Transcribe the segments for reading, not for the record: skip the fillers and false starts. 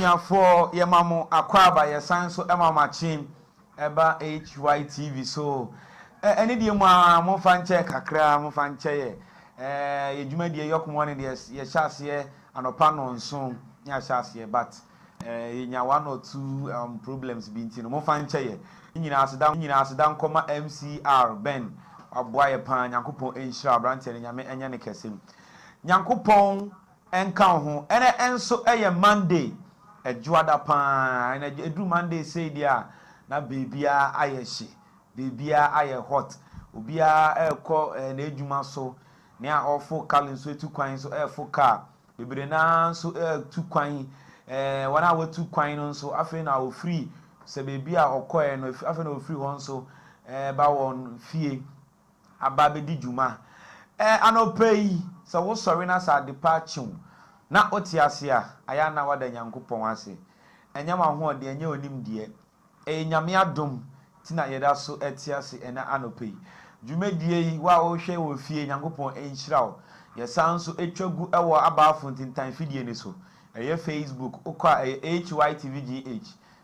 Ebusiafo ye mamo akwaba ye sanso emamachin eba Hytvgh so eni die mu a mo fa nche kakra mo fa nche ye edwuma die yokomo ne ye hyase anopa no nso nya hyase but nya one or two problems bi ntino mo fa nche ye nyina aseda nkoma MCR Ben aboa ye pan Nyankopon enhira brante ne nyame enya ne kesem Nyankopon enka ho ene enso eye Monday ejuada pan ene edu Monday say dia na bebia ayeshi bebia aye hot obia ekọ na ejuma so ne a ofo kalin so etu kwan so efo car bebre na so etu kwan wana wetu kwan no so afi na o free se bebia okoe no afi na o free hon so ba won fie aba be di juma anopei so wo sorry na sa departure na otiase a aya na wada Nyankopon ase enya ma ho de enya onim de nyame adom tina yeda so etiase ena anopei dwumadie yi wa wo hwe wo fie Nyankopon enhyira wo yesanso etwagu ewo abaafo ntintan fidie ni so eye Facebook okwa Hytvgh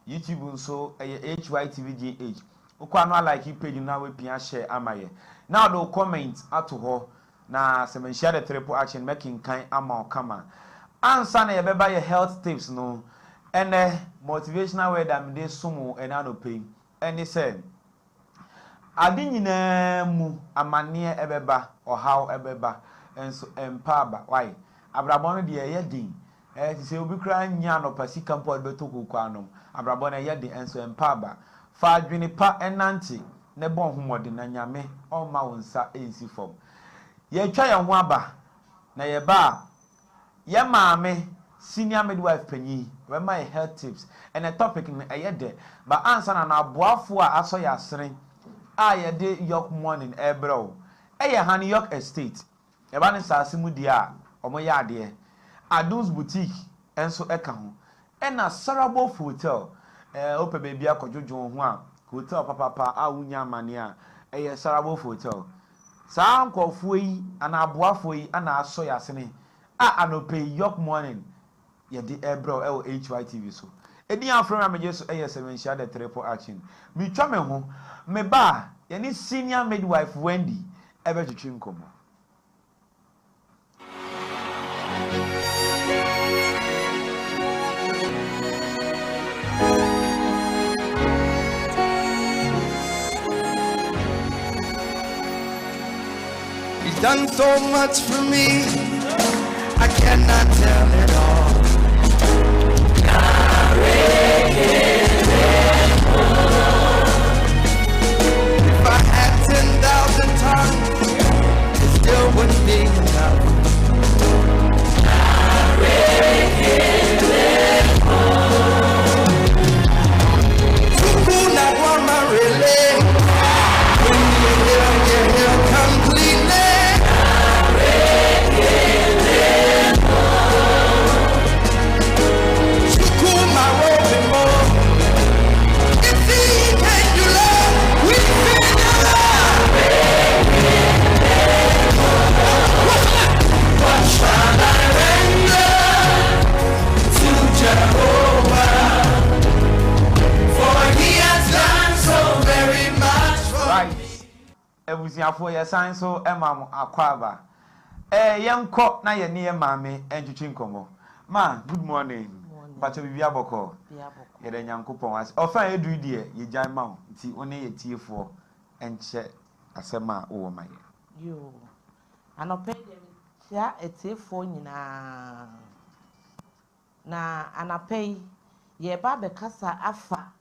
YouTube nso eye Hytvgh okwa no like page na we pia share amaye now do comment ato ho na semenshia the triple action making kind ama kama ansa na yebeba ye health tips no ene motivational word am dey sumu enanopei ene say ade nyina mu amane ebeba ohaw ebeba enso empaba why abrabon no de ye din ti say obi kra nya no pasika mpo beto kokwa anom abrabon na ye din enso empaba fa adwene pa enante ne bon homode na nyame oma wonsa ensi fom ye twa ye ho aba na ye ba ye maame senior midwife panyi we my health tips and a topic in ayede but answer na aboafo a aso ya sere a ye de York morning ebro eye han York estate e ba ne saase mu dia omo ya ade Adults boutique enso eka ho na Sarabo hotel ope baby akojojo ho a hotel papa a wunya mane a eye Sarabo hotel saa nkofo yi ana aboafo yi ana aso ya sere a anopei York morning ye di ebro e Hytvgh so edi afro am je so eye 7 share the triple action mi twa me ho me ba ye ni senior midwife Wendy ebe twetwe nkomo He's done so much for me, I cannot tell it all. If I had 10,000 tongues, it still wouldn't be enough. Too cool, not one man really. When you hear completely. Ebusiafo ye sanso emam akwaba yenko na ye ne maame entwetwe nkomo ma good morning pacho bibia boko ye de Nyankopon ase ofa edu die ye gyan ma nti one ye tiefo enche asema wo maye yo anope de tia etiefo nyina na anape ye ba be kasa afa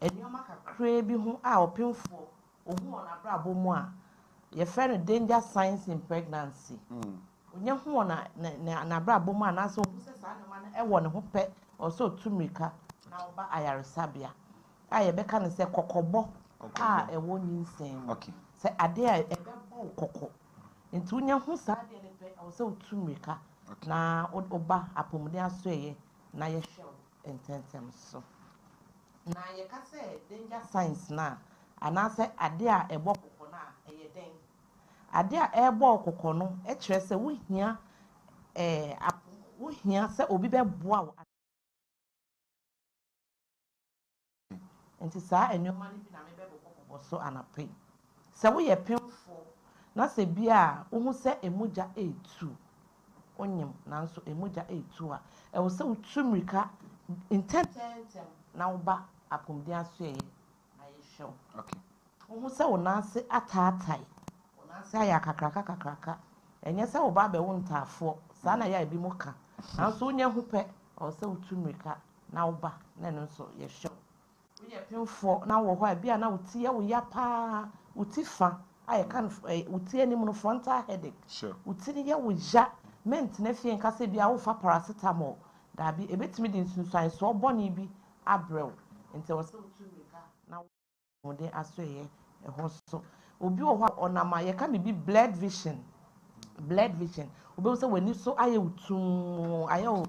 enioma kakra bi ho a opemfo ohu ona brabo mu a ye friend danger signs in pregnancy onye hu na brabo mu na so ohu se sa na ma e wo ne ho pe o so tumika na oba ayaresabia a ye be ka ne se kokobo a e wo nyinsem okay se ade a e be bo kokko nti onye hu sa ade ne pe o so tumika na oba apomde aso ye na ye hwe ententem so na ye ka se danger signs na anase ade a ebo kokko na eye den ade a ebo kokko no e kire se wo hia se obi be boa nti saa enwoma no bi na mebɛbɔ so anapɛ sɛ woyɛ pemfo na sɛ bia wo hu sɛ emugya etu onyem nanso emugya etu a ɛwɔ sɛ wotu mmirika intentɛntɛm na woba apɔmuden aso ɛyɛ na yɛhwɛ wo okay wo hu sɛ wo nanse ataatai wo nanse ayɛ akakraka ɛnyɛ sɛ wo ba bɛwo ntaafoɔ saa na yɛ ebi mu ka nanso wonya hu pɛ ɛwɔ sɛ wotu mmirika na woba na ɛno nso yɛhwɛ wo woyɛ pemfoɔ na wɔ hɔ a bia na wotie yɛ wo ya paa wotie fa ayɛ kan wotie anim no frontal headache sure wotie yɛ wo ya mentena fie nkasa bia wofa paracetamol daabi ebetumi de nsunsuansoɔ bɔne bi abrɛw nti wɔ sɛ wotu mmirika na wɔde aso yɛ ɛhɔ so obi wɔ hɔ a ɔnam a yɛka bibi blood vision obi sɛ w'ani so ayɛ wotum ayɛ wo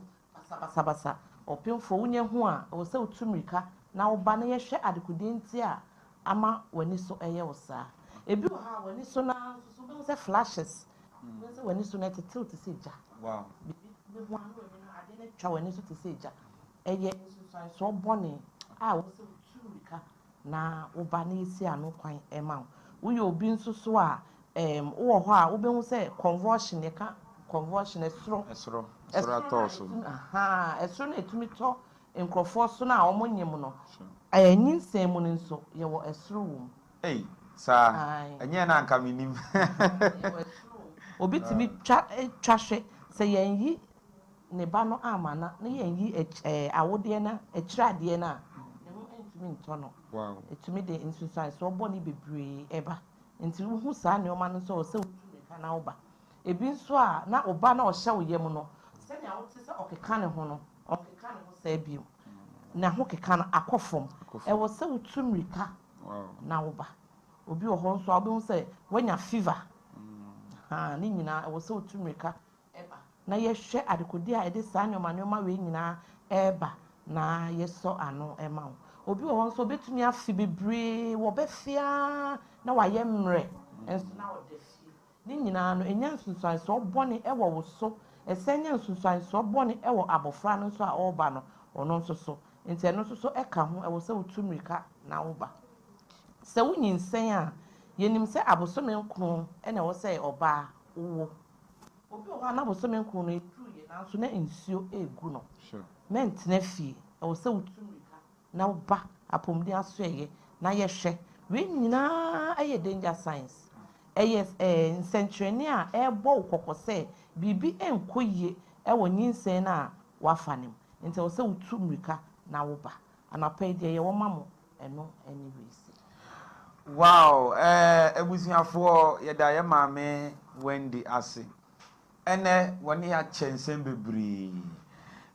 basabasa ɔpemfo wonya ho a wɔ sɛ wotu mmirika na woba na yɛhwɛ adekodie nti a ama w'ani so ɛyɛ wo saa ebi wɔ hɔ a w'ani so na so obi sɛ flashes obi sɛ w'ani so na tetew te sɛ gya wow bibi ho ano no ade ne twa w'ani so te sɛ gya ɛyɛ nsunsuansoɔ bɔne a wɔ sɛ wotu mmirika na woba na yɛsi ano kwan ɛma wo woyɛ obi nso so a wowɔ hɔ a wobɛhu sɛ convulsion yɛka convulsion ɛsoro atɔ so ɛsoro na ɛtumi tɔ nkurɔfoɔ so no a wɔn nyim no nyinsɛn mu no nso yɛwɔ ɛsoro wɔ mu saa ɛnyɛ na anka menim obi tumi twa hwɛ sɛ yɛnyi ne ba no ama na yɛnyi awodeɛ na akyiradeɛ no a ne ho ntumi ntɔ no ɛtumi de nsunsuansoɔ bɔ ne bebree ɛba nti wohu saa nneɛma no nso wɔ sɛ wotu mmirika na woba ebi nso a na ɔba na ɔhyɛ wo yam no sɛnea wote sɛ ɔkeka ne ho no ɔkeka ne ho saa bio na ho keka no akɔ fam ɛwɔ sɛ wotu mmirika na woba obi wɔ hɔ nso a wobɛhu sɛ wanya fever ne nyinaa ɛwɔ sɛ wotu mmirika ɛba na yɛhwɛ adekodie a ɛde saa nneɛma wei nyinaa ɛba na yɛsɔ ano ɛma wo obi wɔ hɔ nso obɛtumi afe bebree wɔbɛfia na wayɛ mmerɛ nso na wɔda fie ne nyinaa no ɛnya nsunsuansoɔ bɔne ɛwɔ wo so ɛsɛ nya nsunsuansoɔ bɔne ɛwɔ abɔfra no nso a ɔreba no ɔno nso so nti ɛno nso so ɛka ho ɛwɔ sɛ wotu mmirika na woba sɛ wonyinsɛn a yɛnim sɛ abosome nkron ɛna ɛwɔ sɛ ɔbaa wowɔ obi wɔ hɔ a na abosome nkron no ɛduruyɛ nanso na nsuo ɛregu no mɛntena fie ɛwɔ sɛ wotu mmirika na woba apɔmuden aso ɛyɛ na yɛhwɛ wei nyinaa ɛyɛ danger signs ɛyɛ nsɛnkyerɛnne a ɛrebɔ wo kɔkɔ sɛ biribi ɛnkɔ yie ɛwɔ nyinsɛn no a wafa ne mu nti ɛwɔ sɛ wotu mmirika na woba anapa yi deɛ yɛwɔ ma mo ɛno ɛne wei wow abusuafoɔ yɛda yɛ maame Wendy ase ɛnɛ wɔne akyɛ nsɛm bebree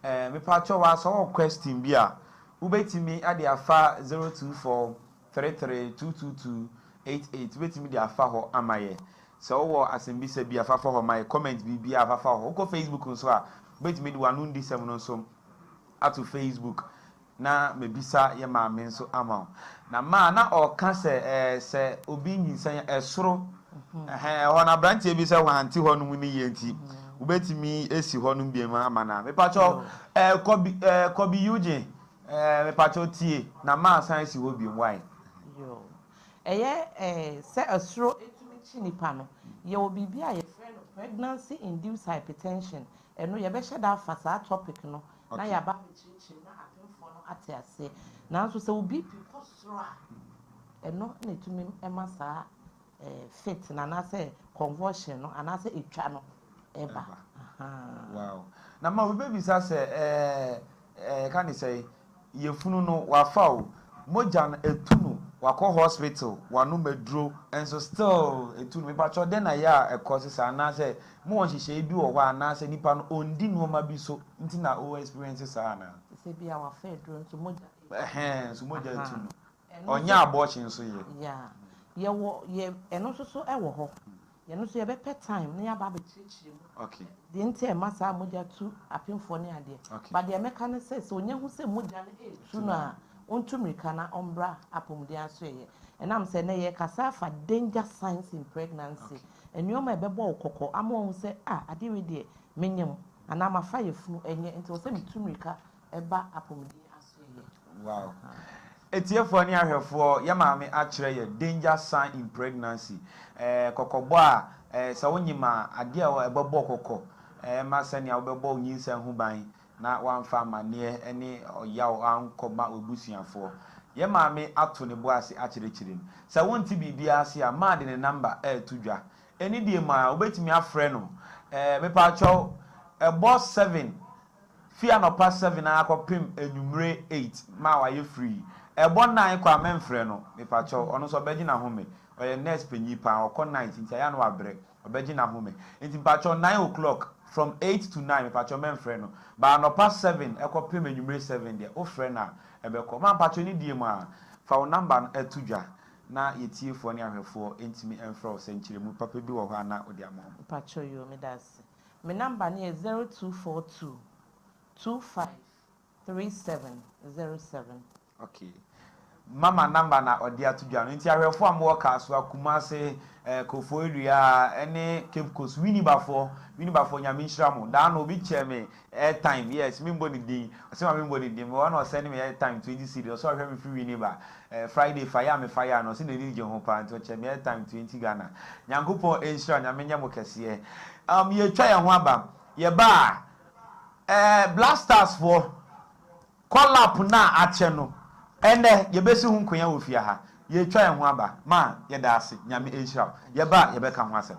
mepatwɔ wɔ asɔ wɔ question bi a wobɛtumi ade afa 024332288 wobɛtumi de afa hɔ ama yɛ sɛ wowɔ asɛmbisa bi afa hɔ ma yɛ comment biribi afa hɔ wokɔ Facebook nso a wobɛtumi de wano ndi sɛm no nso ato Facebook na mebisa yɛ maame nso ama wo na maa na ɔka sɛ obi nyinsɛn ɛsoro hɔ na aberanteɛ bi sɛ wɔante hɔ no mu ne yɛ nti wobɛtumi esi hɔ no bi ama na mepatwɔ kɔbi Eugene mepatwɔ tie na maa san si hɔ bi why ɛyɛ sɛ ɛsoro etumi kyi nipa no yɛwɔ biribi a yɛfrɛ no pregnancy induced hypertension ɛno yɛbɛhyɛ da afa saa topic no na yɛaba bɛkyerɛkyerɛ na apemfoɔ no ate aseɛ nanso sɛ obi kɔ soro a ɛno na etumi ɛma saa fit na anaasɛ convulsion no anaasɛ etwa no ɛba wow na ma obi bisa sɛ ka ne sɛ yɛfunu no wafa o mogya no etu no wakɔ hospital wano maduro enso still etu no mepatwɔ den na yɛ a ɛkɔ sesa anaasɛ mo wɔn hyehyɛ bi wɔ hɔ anaasɛ nipa no ondi nneɛma bi so nti na o experience saa na sɛ bi a wafa aduro nso mogya so mogya etu no ɔnya abɔkye nso yɛ yɛwɔ ɛno nso so ɛwɔ hɔ yɛno nso yɛbɛpɛ time na yɛaba abɛkyerɛkyerɛ mu okay deɛ nti ɛma saa mogya tu apemfoɔ ne adeɛ ba deɛ mɛka ne sɛ onye ho sɛ mogya no etu no a ontu mmirika na ɔmbra apɔmuden aso yɛ ɛnam sɛ ne yɛ kasa afa danger signs in pregnancy nneɛma ɛbɛbɔ wo kɔkɔ ama wɔn sɛ ade we deɛ menyam anaa mafa yɛ funu ɛnyɛ nti wɔ sɛ metu mmirika ɛba apɔmuden aso yɛ wow Etiefo ni ahwefo ye maame akire ye danger sign in pregnancy. Kokobo a sa wonyima ade a ebebo kokko ma sani a obebo nyinsa hu ban na wamfa amane ene oyaw ankoma obusuafo. Ye maame ato ne bo ase akire sa wonti bibia ase a ma de ne number tudwa eni die ma obetimi afre no mepa chaw boss 7 fia no pass 7 akopim enumre 8 ma wa ye free ebo 9 kwa memfre no mepa chaw ono so beji na home oye nurse penyi pa okọ 9 nti aya no abre obeji na home nti mepa chaw 9 o'clock from 8 to 9 mepa chaw memfre no ba no pass 7 ekopim enumre 7 de o frɛ na ebeko ma pacho ni die ma fa wo number etudwa na yetiefo ne ahwefo entimi enfra o senkyire mu papa bi wo ho ana odi ama pacho yo me das me number ne 0242 253707. okay mama number na odi atudwa no nti ahwefo am wo ka so akuma se kofo edua ene Cape Coast winibafo nyame nhira mo da no bi cheme airtime yes mi mboni din ose ma mi mboni din mo na send me airtime 20 cedis so ahwe me free winiba Friday fire no se na ni je ho pa nti cheme airtime 20 Ghana nyankopon nhira nyame nya mo kese ye twa ye ho aba ye ba blasters for call up na ache no ene ye besi hu nkonya wo fia ha ye twa ye ho aba ma ye da ase nyame nhira ye ba ye beka ho asem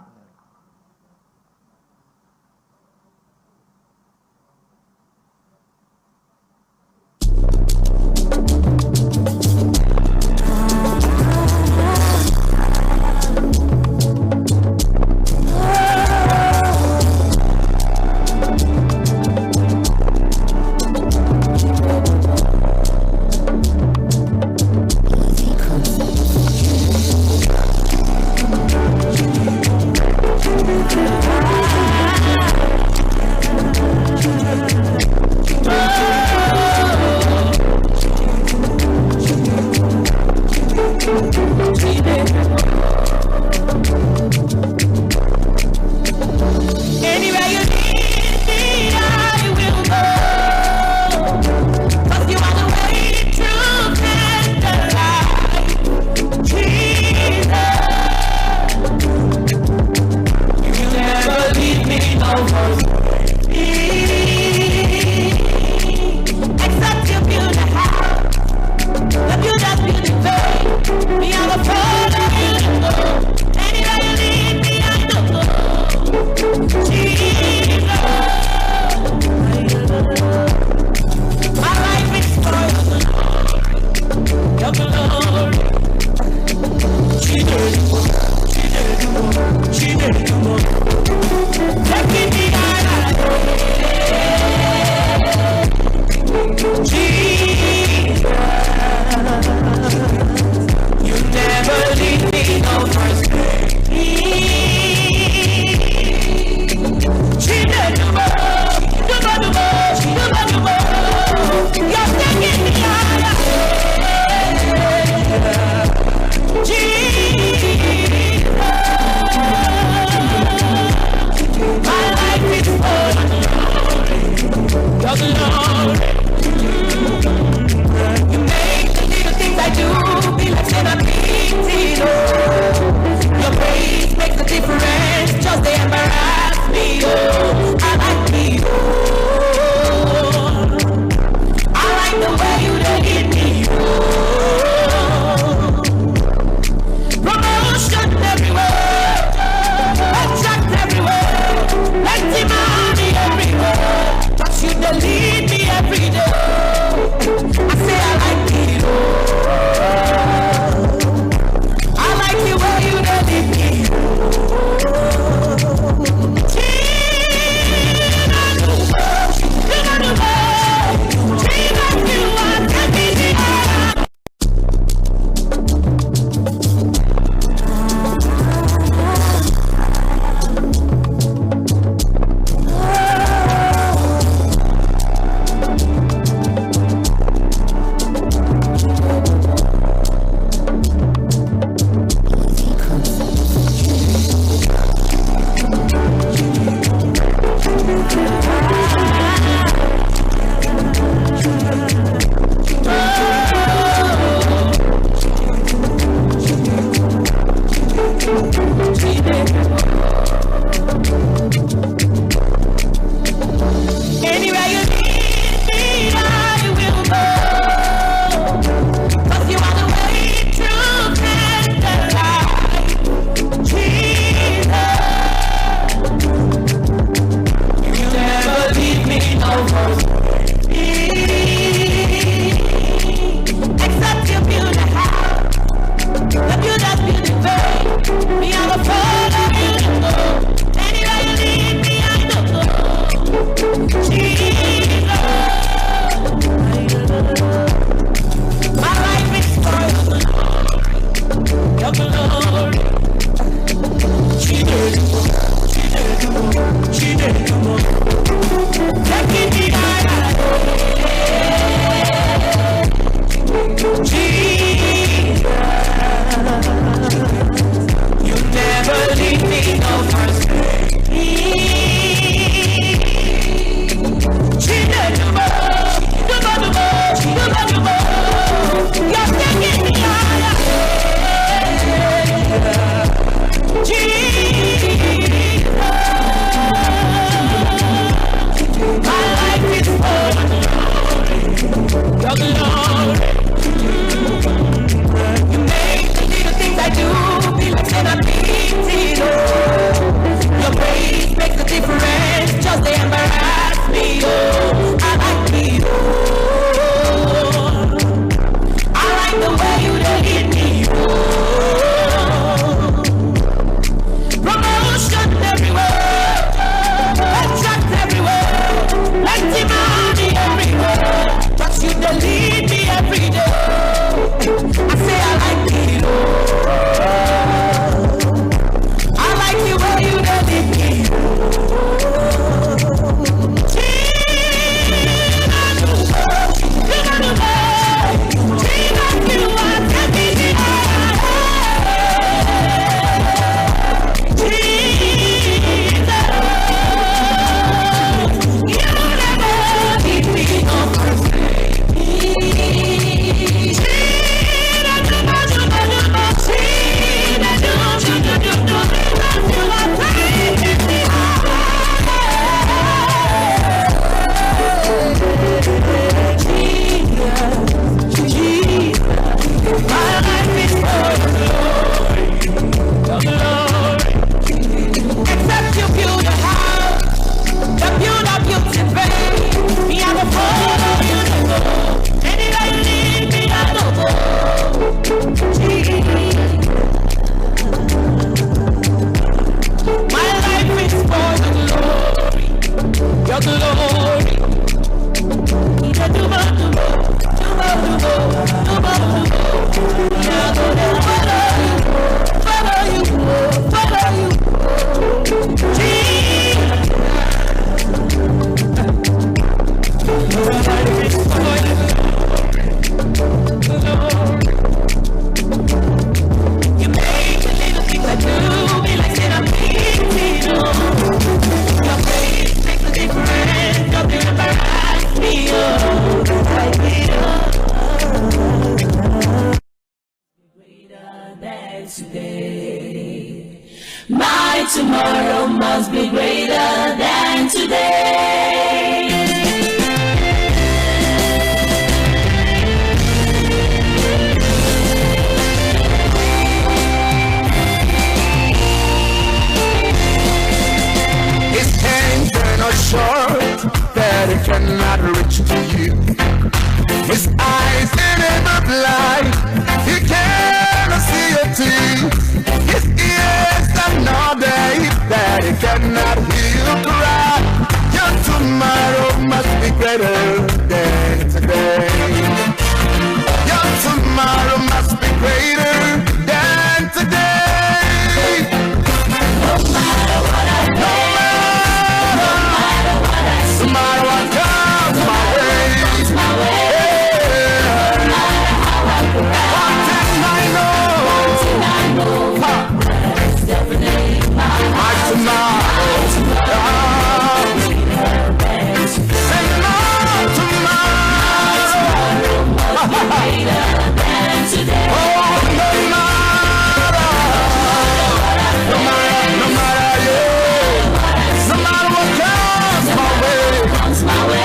tomorrow must be greater than today. His hands are not short that it cannot reach to you. His eyes in the blind, he cannot see your teeth. His ears are not deaf that he cannot hear you cry. Your tomorrow must be greater than today. Your tomorrow must be greater than today. No matter what I face, no matter what I see, No matter what comes my way, no matter how I cry, one thing I know, that's definitely my tomorrow, say my tomorrow, greater than today. oh, no matter, yeah, no matter what comes my way,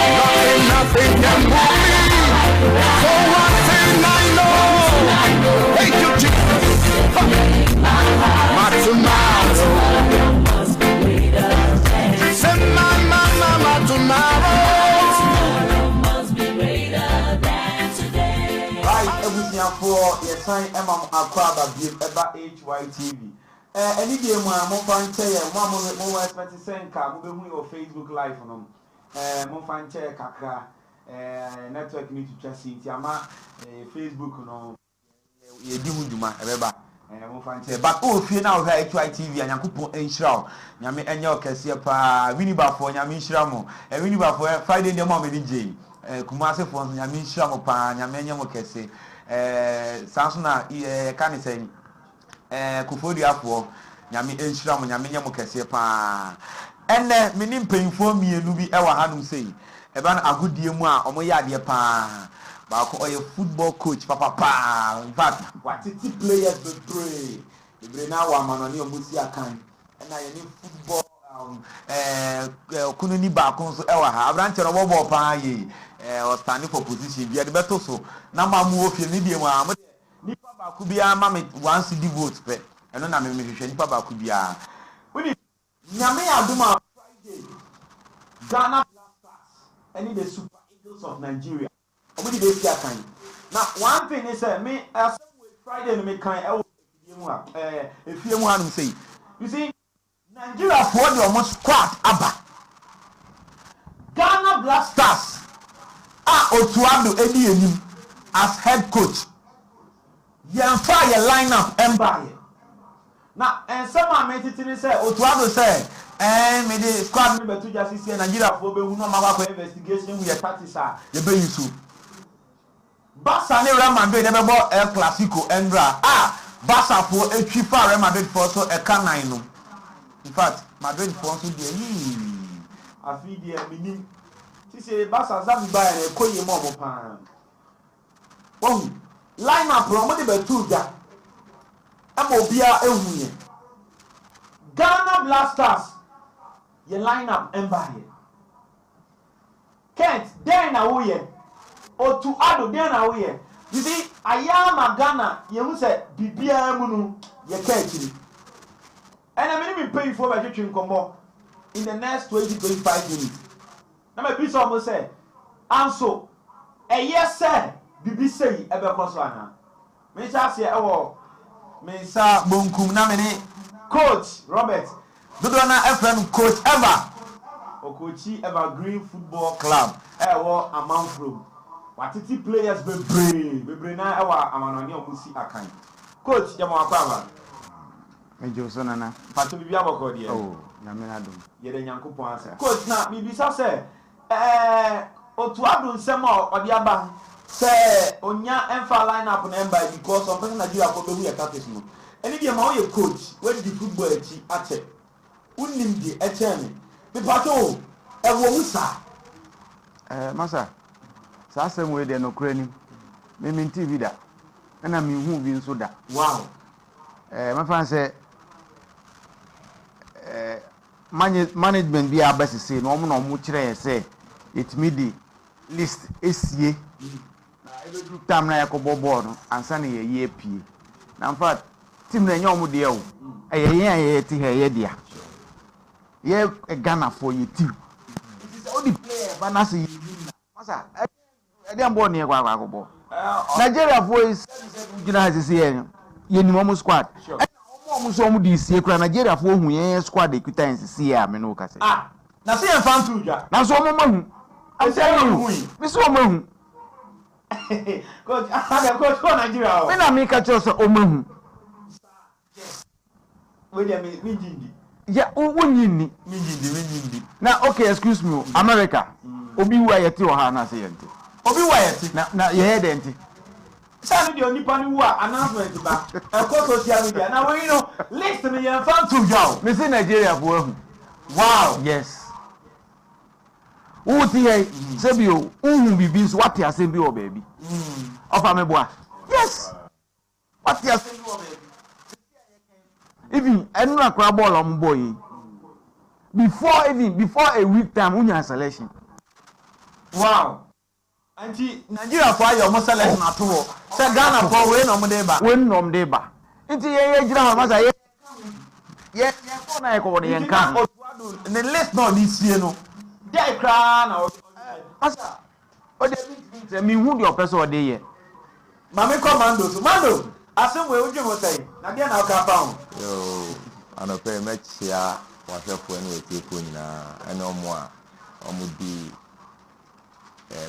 nothing can move me. So one thing I know, thank you, Jesus, my tomorrow, say my tomorrow. Must be greater than today. Right, for your sign Emma Aquaba Eba Hytvgh. Any day more fanche, more expect to send car, moving your Facebook Live on them. More fanche kakra, network need to trust it. Yama Facebook no, ye dimuduma, Eba. More fanche. But oh, if you now have Hytvgh and Yakupo and Shroud, Yami and your Cassia pa, Winnie for Yami Shramo, and Winnie for Friday in the moment in Jay. Kumase for Yami Shramo pa, Yamenya Mokese. Sansuna can say Kufodia for Yami Enshram, Yamina Mokese pa. And then, meaning paying for me, and Nubi Ewa Hanum say, Evan a good dear moi, or my idea pa. But a football coach, Papa pa. In fact, what city players will pray. The Brenawa man on your Musia can. And I need football. Kununi Bakons Ewa, I ran to a wobble pa ye. Or standing for position, we had better so. Now, move your medium. Nipa Bakubia, mammy, once the votes, and then I'm a musician, Nipa Bakubia. We need Yame Aduma Friday, Ghana Blasters, and the Super Eagles of Nigeria. We need this kind. Now, one thing is, me, as Friday, and me kind if you want to say, you see, Nigeria for the almost squad, Abba. Ghana Blasters. Otuado Eddie Enim as head coach. Yamfa your lineup empire. Now, and some made it say Otuado say, and made the squad member to just see Nigeria for who no matter investigation with your tactics are the Beyisu. Bassa ne Real Madrid never bought El Clasico Endra. Bassa for a FIFA Real Madrid for so a canine. In fact, Madrid for so dear. I feel dear meaning. Say Bassa Zanzibar and Koye Momo Pan. Oh, line up promoted by two Jack. Amobia Ewuye. Ghana Blasters. Your line up Empire. Kent, then away. Or to Ado, then away. You see, I am a Ghana. You say, Bibia Munu, ye catch. And I'm going to be paying for my kitchen combo in the next 20-25 minutes. Now, my piece almost say, and so, a yes, sir, BBC, ever Coswana. Mr. Say, oh, Mr. Bunkum, Namini, Coach Robert, Dudona FM coach ever, or coachy ever Green Football Club, or a month from. What it players be brave, now, our Amanoni Musi Akan. Coach, Yamaka. And Josonana, Patu Biabo, dear. oh, Yaminadum. Yet a Yanko answer. Coach, now, Mibisa say, Otuado Semo or the Abba say, Onya Enfa line up on Emba because of person that you are probably a captain. And if you're my coach, where the football at it? Wouldn't be a chairman. The pato, a womusa. Massa, Sassam way there no craning. Maybe TV that. And I'm moving so that. Wow. My friend said, management bi abesi say no mo kire say it me the list esie na ebedu time na yakobo board no ansa na ye pie na in fact team na nyom de o ye ti he dia ye Ghana for ye team it is all the player but na say masa e dem board ne kwa akobo Nigeria for is gina has say ye ni mo squad Omo di sie kra Nigeria for hu yen squad equitance sie a me no ka say na say en fan tu dwa na so omo mahu am telling you me so omo hu coach coach for Nigeria o me na me ka cho so omo hu we dey me jindi ya wonyini me jindi na okay excuse me America obi wa yeti o ha na say yenti obi wa yeti na ye head enti Sani di onipa ni wa announcement ba eko social media na we know list me yan fan to jaw me say Nigeria for hu wow yes who ti hey sebi o hu bibi so what asem bi o baby ofa me boa yes what asem bi o baby even enu akra ball on boy before a week time unya selection wow anti Nigeria for ayo mo selection ato say Ghana for we no mo dey ba nti ye gira ha masa ye ko na ye ko woni yen kan the list no ni sie no dey kra na masa o de mi hu de opese o de ye mami commando so mando asem we ojú mo say na dia na ka pa on yo anope mechia wahwefo ene wetiepo nyina ene omo a omo di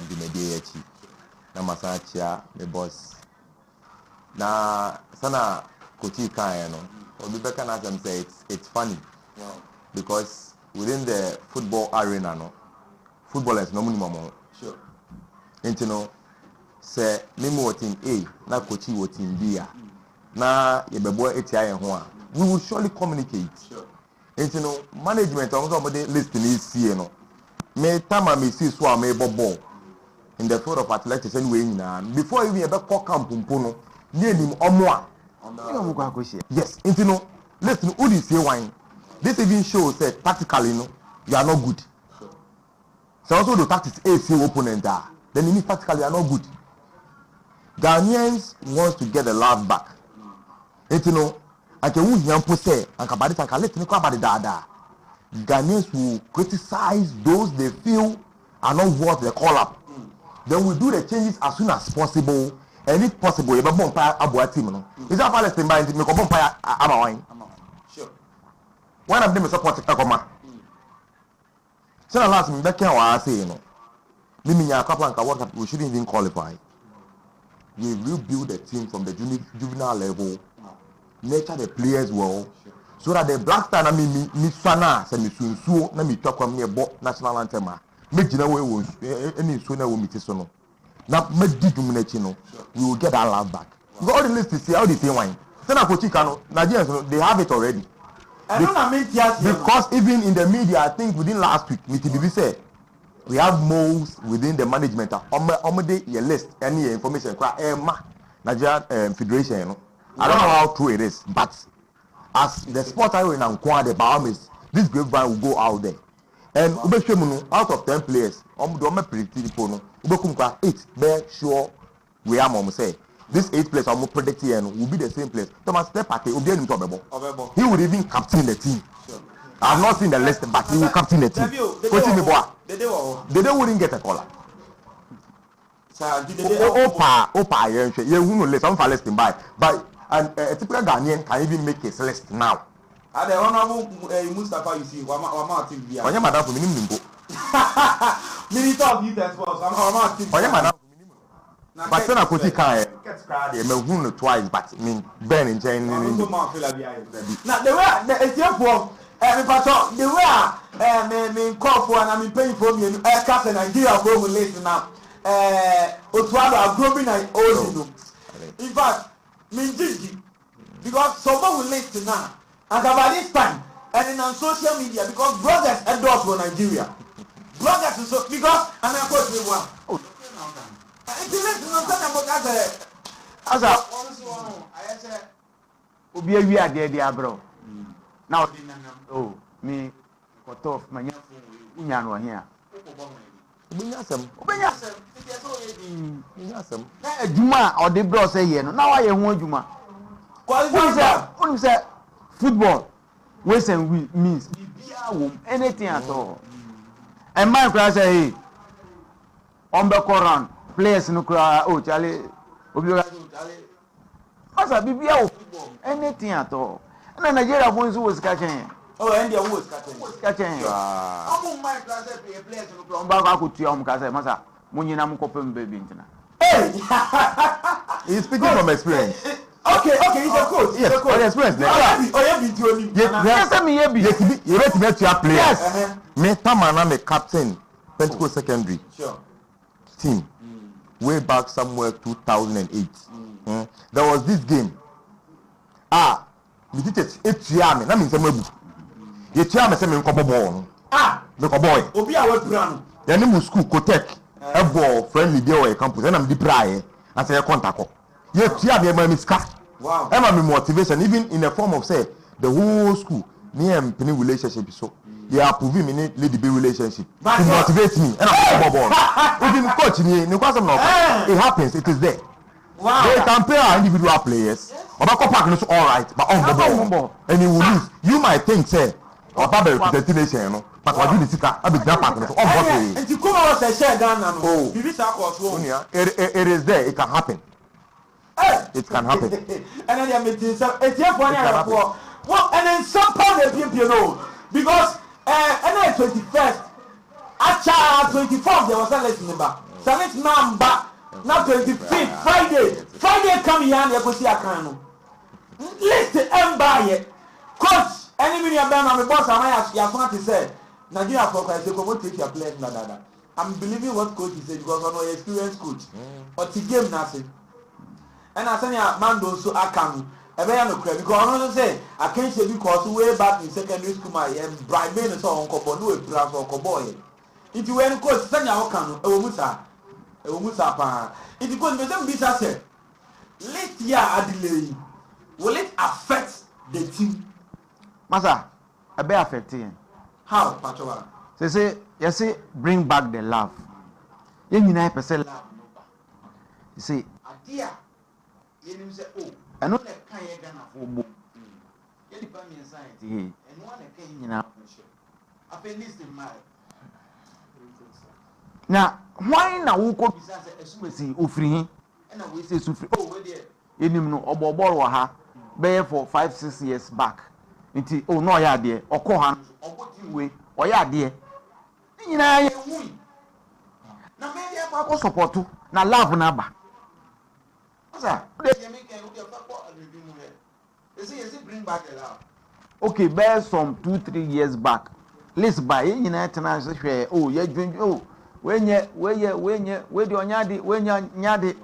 bimedie yachi na masachia me boss na sana kochi kan no obi beka na them say it's funny because within the football arena no footballers no minimum sure no say memo team A na kochi team B a na yebebo etia ye ho a we will surely communicate sure no management on the list ni see no me tama me see so am e ball in the field of athletics anyway before even ebe call camp no ni enim omo a you go akosie yes no listen who dey say wine this even shows that tactically no you are not good sure. So also the tactics A say opponent then you mean tactically you are not good. Ghanaians wants to get the love back no ake wu hiampo say anka body tanka let me ko abade dada Ghanaians will criticize those they feel are not worth the call up. Then we do the changes as soon as possible, and if possible, you be bumpire abo team no. Is that Palestine by me ko bumpire ama wine? Sure. One of them is support Ekoma. So last me back I say no. Me nya couple and what we shouldn't even qualify. We rebuild the team from the juvenile level, nurture the players well, so that the black star na me sana say me sunsuo na me twakwam ne bo national anthem a me gina we wo any so na wo me so no na me didum na chi no we will get that love back because all the list is here all the same wine say na kochi kano Nigerians no they have it already because even in the media I think within last week me TBB said we have moles within the management omode your list any information kwa Nigeria Federation you know. I don't know how true it is but as the sport I in Nkwa the Bahamas this grapevine will go out there and out of 10 players predict no 8 be sure we are mom say this 8 players are predicting and will be the same players Thomas step at he would even captain the team sure. I have not seen the list but he will captain the team they wouldn't get a caller opa you who know some list by but a typical Ghanaian can even make his list now. The honorable Mustafa, you see, Wama team here. Onya madam for minimum go. Minister of Youth and Sports, Wama team. Onya madam for minimum. But then I could take a me who twice, but me Ben in China. Now the way it's your fault. The way me call for and I'm paying for me. Captain Nigeria for me listen now. Otwado growing and old. In fact, me Gigi because someone will listen now. And about this time, and then on social media, because bloggers endorse for Nigeria. Bloggers is so because I'm a coach with one. Oh, as I said, we are there, bro. Now, oh, me, cut off manya unya no here Ubinyasem. Ubinyasem. Na adwuma a ode bro say ye no na wa ye ho adwuma say football ways and means anything at all. And my class say hey on the Quran players no cry oh Charlie asa bibia o anything at all. Na Nigeria phones was catching. Oh, and the was catching. Omo my class say players no cry on ba ka kutua om ka say masa munyina mo kopem baby ntina. Hey, he's speaking from experience. Okay, he's a coach. Yes, for experience. Yes, me ye be. You rate me to players. Yes. Me Tamana me captain Pentwe secondary. Sure. Team. Way back somewhere 2008. There was this game. Me did it 8 years me. Na me say me bu. Ye tia me say me nkobo ball. Me ko boy. Obi a we brano. Ya ni mu school Kotek. E ball friendly dey o campus. Na me di praye. Na say contact ko. Ye tia me me ska. Wow. Emma me motivation even in the form of say the whole school me and penny relationship so they are proving me lady be relationship to motivate me and I'm ball even coach me no cause no it happens it is there. Wow. They can play our individual players Obako Park is all right but on ball and he will lose. You might think say Obaba representation no but what you sika abi grand park no on ball and you come out say share Ghana no bibi sa course wo it is there it can happen. It can happen. And then they are meeting some. It's here for now. Well, and then some part of you know because and then 21st, actually 24th there was a lesson number. So it's number now 25th Friday coming here and you go see a canoe. Listen and buy it. Coach, any minute I'm my boss and I ask you to say Nigeria for I say come take your players na. I'm believing what coach is saying because I know experienced coach. But the game nothing. And I say man don't so akam ebe no credit because I say I can't say because way back in secondary school my bribe me so on kobo no e bra so kobo ye it when coach say ya okam e wo musa pa it because me say bisa say late year delay will it affect the team Masa ebe affect him how pachola say you say bring back the love you nyina person love no ba you see idea yenim say oh eno na kan ye Ghana for bo ye di pa mi science he eno na kan nyina afa list in my na why na wo ko bisa say esumesi ofiri hin na we say sufiri oh we there yenim no obobor wo ha be for 5-6 years back nti oh no ya de okọ ha oboti we oya de nyina ye hu na me dey kwa support na love na ba bring back the love. Okay, bear some 2-3 years back. Let's buy in international share. Oh, yeah, oh, when you nyadi.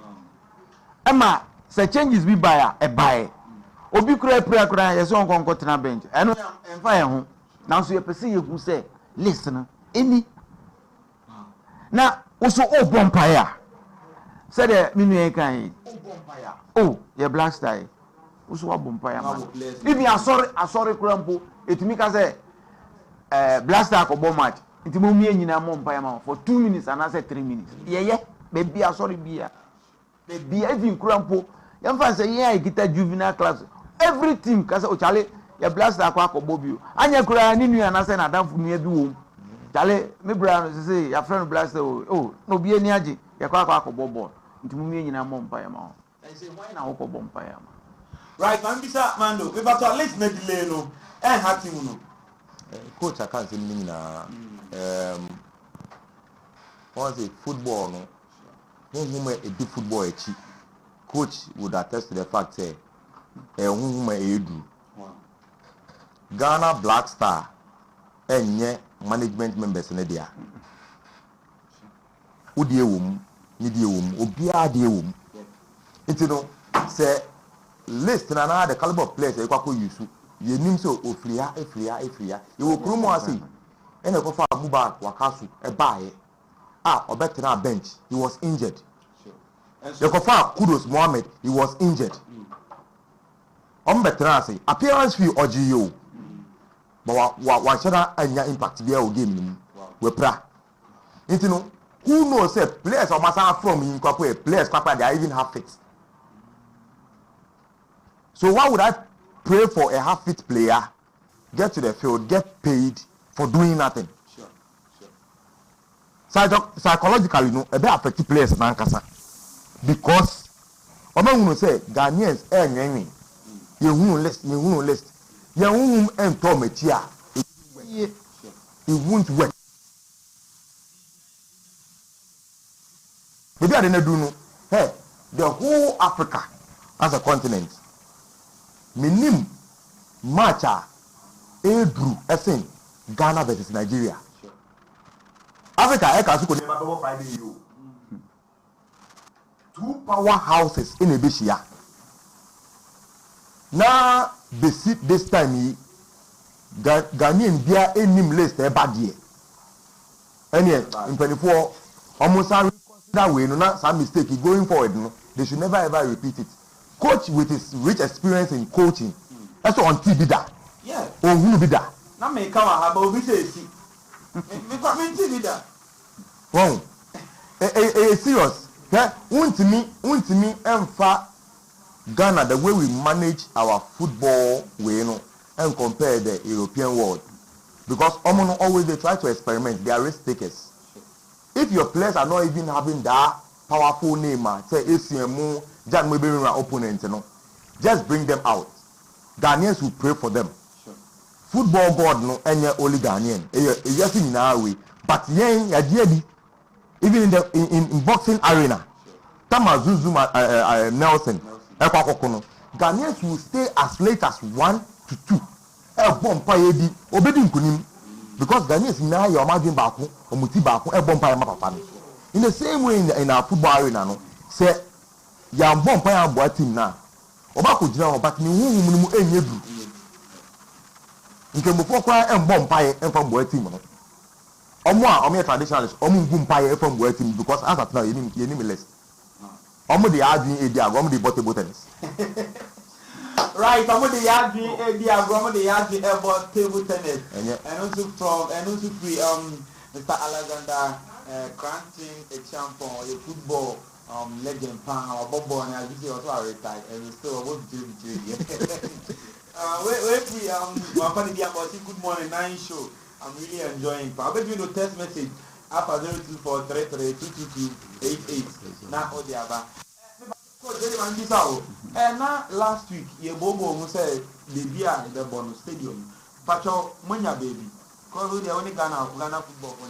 Emma, say changes be buyer a buy. Obi cry yes on continent bench. I know and fire home. Now so you perceive who say, listen, any. Now also oh bonfire. Say the minu kan oh ye black style uso wa bompire man if you are sorry krampo etimi ka say black star ko bom match ntimo mi nyina mo mpire man for 2 minutes and I say 3 minutes ye baby sorry bia baby even krampo yam fa say ye kita juvenile class every team ka say o chale ye black star ko akobo bio anya kura ni nua na say na danfo nua bi wo chale me bra no say ya friend black star oh no bi ani age ye ko akobo ball ntimo mi nyina mo mpire man I say why na woko bompire man. Right, man bisa mando. We better at least make delay no. Happy no. Coach I can't say me na once a football no. Who a do football echi. Coach would attest to the fact say who e do. Ghana Black Star enye management members na dia. Odi ewom, ni di ewom, obi a di ewom. You know, say list na the caliber of players you kwako use. You nim so ofria. You will krumo asi. Ene ko fa Mubarak wakasu e bae. Obetra bench. He was injured. You ko fa Kudos Mohammed, he was injured. Betra asi appearance fee ojiyo. but wa shada anya impact be o game ni we pra nti no who knows say players o masa from in kwapo players kwapa they even have fit. So why would I pray for a half fit player, get to the field, get paid for doing nothing? Sure. Psychologically, no, a bit affected players man kasa because omo say Ghanaians nyenwe you list you ento machia it won't work. Maybe I didn't do no. Hey, the whole Africa as a continent. Minim matcha Edru Essen Ghana versus Nigeria. Sure. Africa could never find you. Two powerhouses in a Bishia. Now this time Ghanaian beer any list a bad year. Any in 24 almost that way, no, not some mistake going forward. No, they should never ever repeat it. Coach with his rich experience in coaching, that's on TV that. Yeah. Or who be that? Na me come have obi say si. Me kwa me TV that. Wow. Serious. Okay? Untimi emfa Ghana the way we manage our football way, you know, and compare the European world. Because always they try to experiment. They are risk takers. If your players are not even having that powerful name, say ACMO, Jan maybe our opponent, you know, just bring them out. Ghanaians will pray for them. Sure. Football God no any only Ghanaian. Yes in our way. But yen even in boxing arena. Tamazuzu Nelson. Ghanaians will stay as late as 1 to 2. Because Ghanaians now you imagine baku or muti baku in the same way in our football arena no say ya bomb pa boy team na obako jina but ni hu enyedu nke mbofo kwa bomb pa e from boy team no omo traditionalists omo ngum pa e from boy team because as at now you need less omo dey adwin edi ago omo dey portable tennis. Right, I'm the yard table tennis. And also free Mr. Alexander Cranton, a champion, a football legend pan or Bobo and I just also retired and we still want to do my funny about good morning 9 show. I'm really enjoying. I bet you know text message after 0243322288. Not all the other. And now last week, your Bobo said the beer in the Bono Stadium. Pacho, Munya baby. Because we are only Ghana football for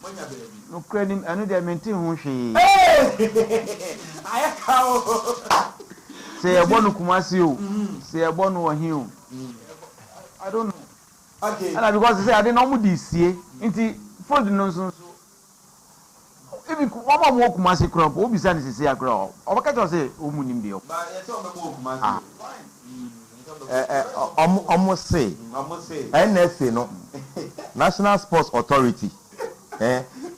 Munya baby. No credit, I know they are maintaining who she. I how Say a Bono Kumasio, say a Bono or him. I don't know. Okay. And because they say I didn't know this year, into for the nonsense. Even one more Kumasi crop, who besides is a crop. Or can't I say, Umunim deal? But it's all the Kumasi. Almost say NSA no National Sports Authority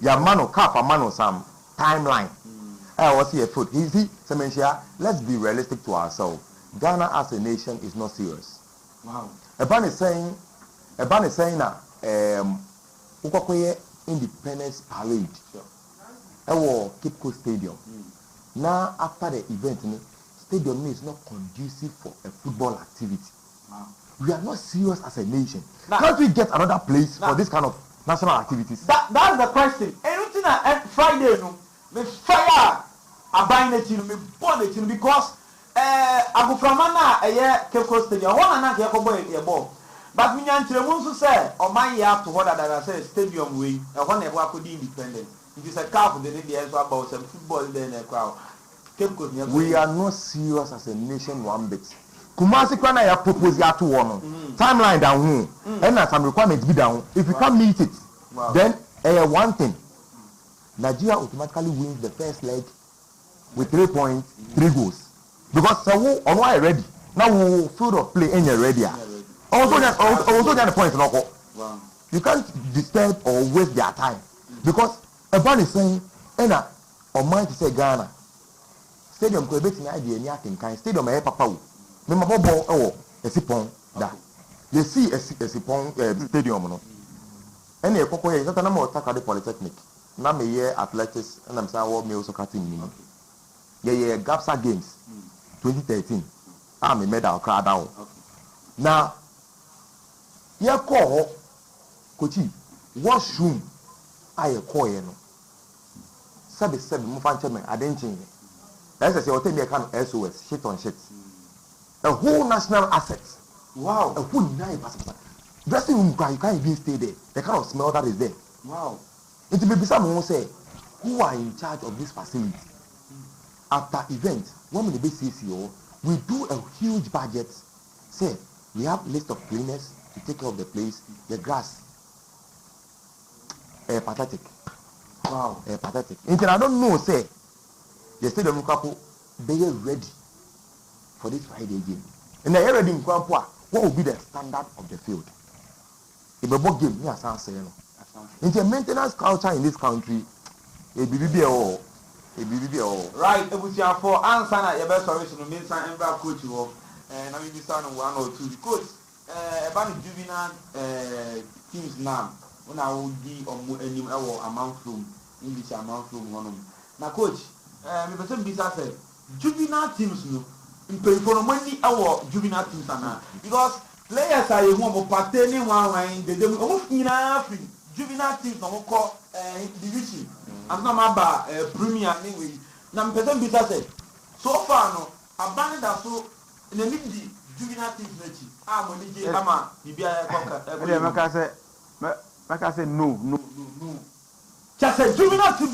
Yamano Cap Amano Sam timeline. I was here foot. He Sementia, let's be realistic to ourselves. Ghana as a nation is not serious. Wow. Eban is saying that Ukokoye Independence Parade. Cape Coast Stadium. Now after the event, stadium is not conducive for a football activity. Wow. We are not serious as a nation. Can't we get another place for this kind of national activities? That's the question. Anything at Friday, no, me fire a buying it, me born it because Abu Framana Cape Coast Stadium. One and a ball. But me and Tremunsu say, or my year to what I say stadium way, and one ever could be independent. It is a car for the day about some football then a crowd. We are not serious as a nation one bit. Kumasi Kwana ya propose ya to one timeline down and some requirements be down. If you can't meet it, then one thing. Nigeria automatically wins the first leg with 3 points, 3 goals. Because so on why ready. Now we field of play and you're ready. Also the point no. You can't disturb or waste their time. Because everyone is saying, Ena, or mind to say Ghana. Stadium could be an idea in Yakin kind. Stadium, papa. Remember, a sipon that. They see a Sipon stadium no. And a Coco is not a number of Takade Polytechnic. Now me year athletics and I'm saying what me also cutting. Yeah, GAPSA Games 2013. I'm a medal crowd down. Now, yeah, call Kochi, washroom. I call you. 7 Mufanchaman, I didn't change it. That's a say, I'll tell me a kind of SOS, shit on shit. A whole national asset. Wow, a whole 9%. Dressing room, you can't even stay there. The kind of smell that is there. Wow. It may be someone who say, who are in charge of this facility? After event, one minute CCO, we do a huge budget. Say, we have list of cleaners to take care of the place, the grass. Pathetic. Wow, pathetic. And I don't know, say, the stadium couple, they are ready for this Friday game. And they are ready in Kwampua. What will be the standard of the field? If a ball game, yes, I'm saying. In the maintenance culture in this country, a BBB all. Right, it was your for answer at your best service to mean some ember coach you and I'm son 1 or 2 because about juvenile teams now when I would be on any amount from English amount from one. Now, coach, me person bisa say juvenile teams no pay for money our juvenile teams now because players are you want pertaining one they almost free juvenile teams no call division. I'm not about premier anyway. Now, person bisa say so far no abandon that so in the need juvenile teams nechi. I'm only get ama bibia koka. Like I said, no. Just a juvenile team.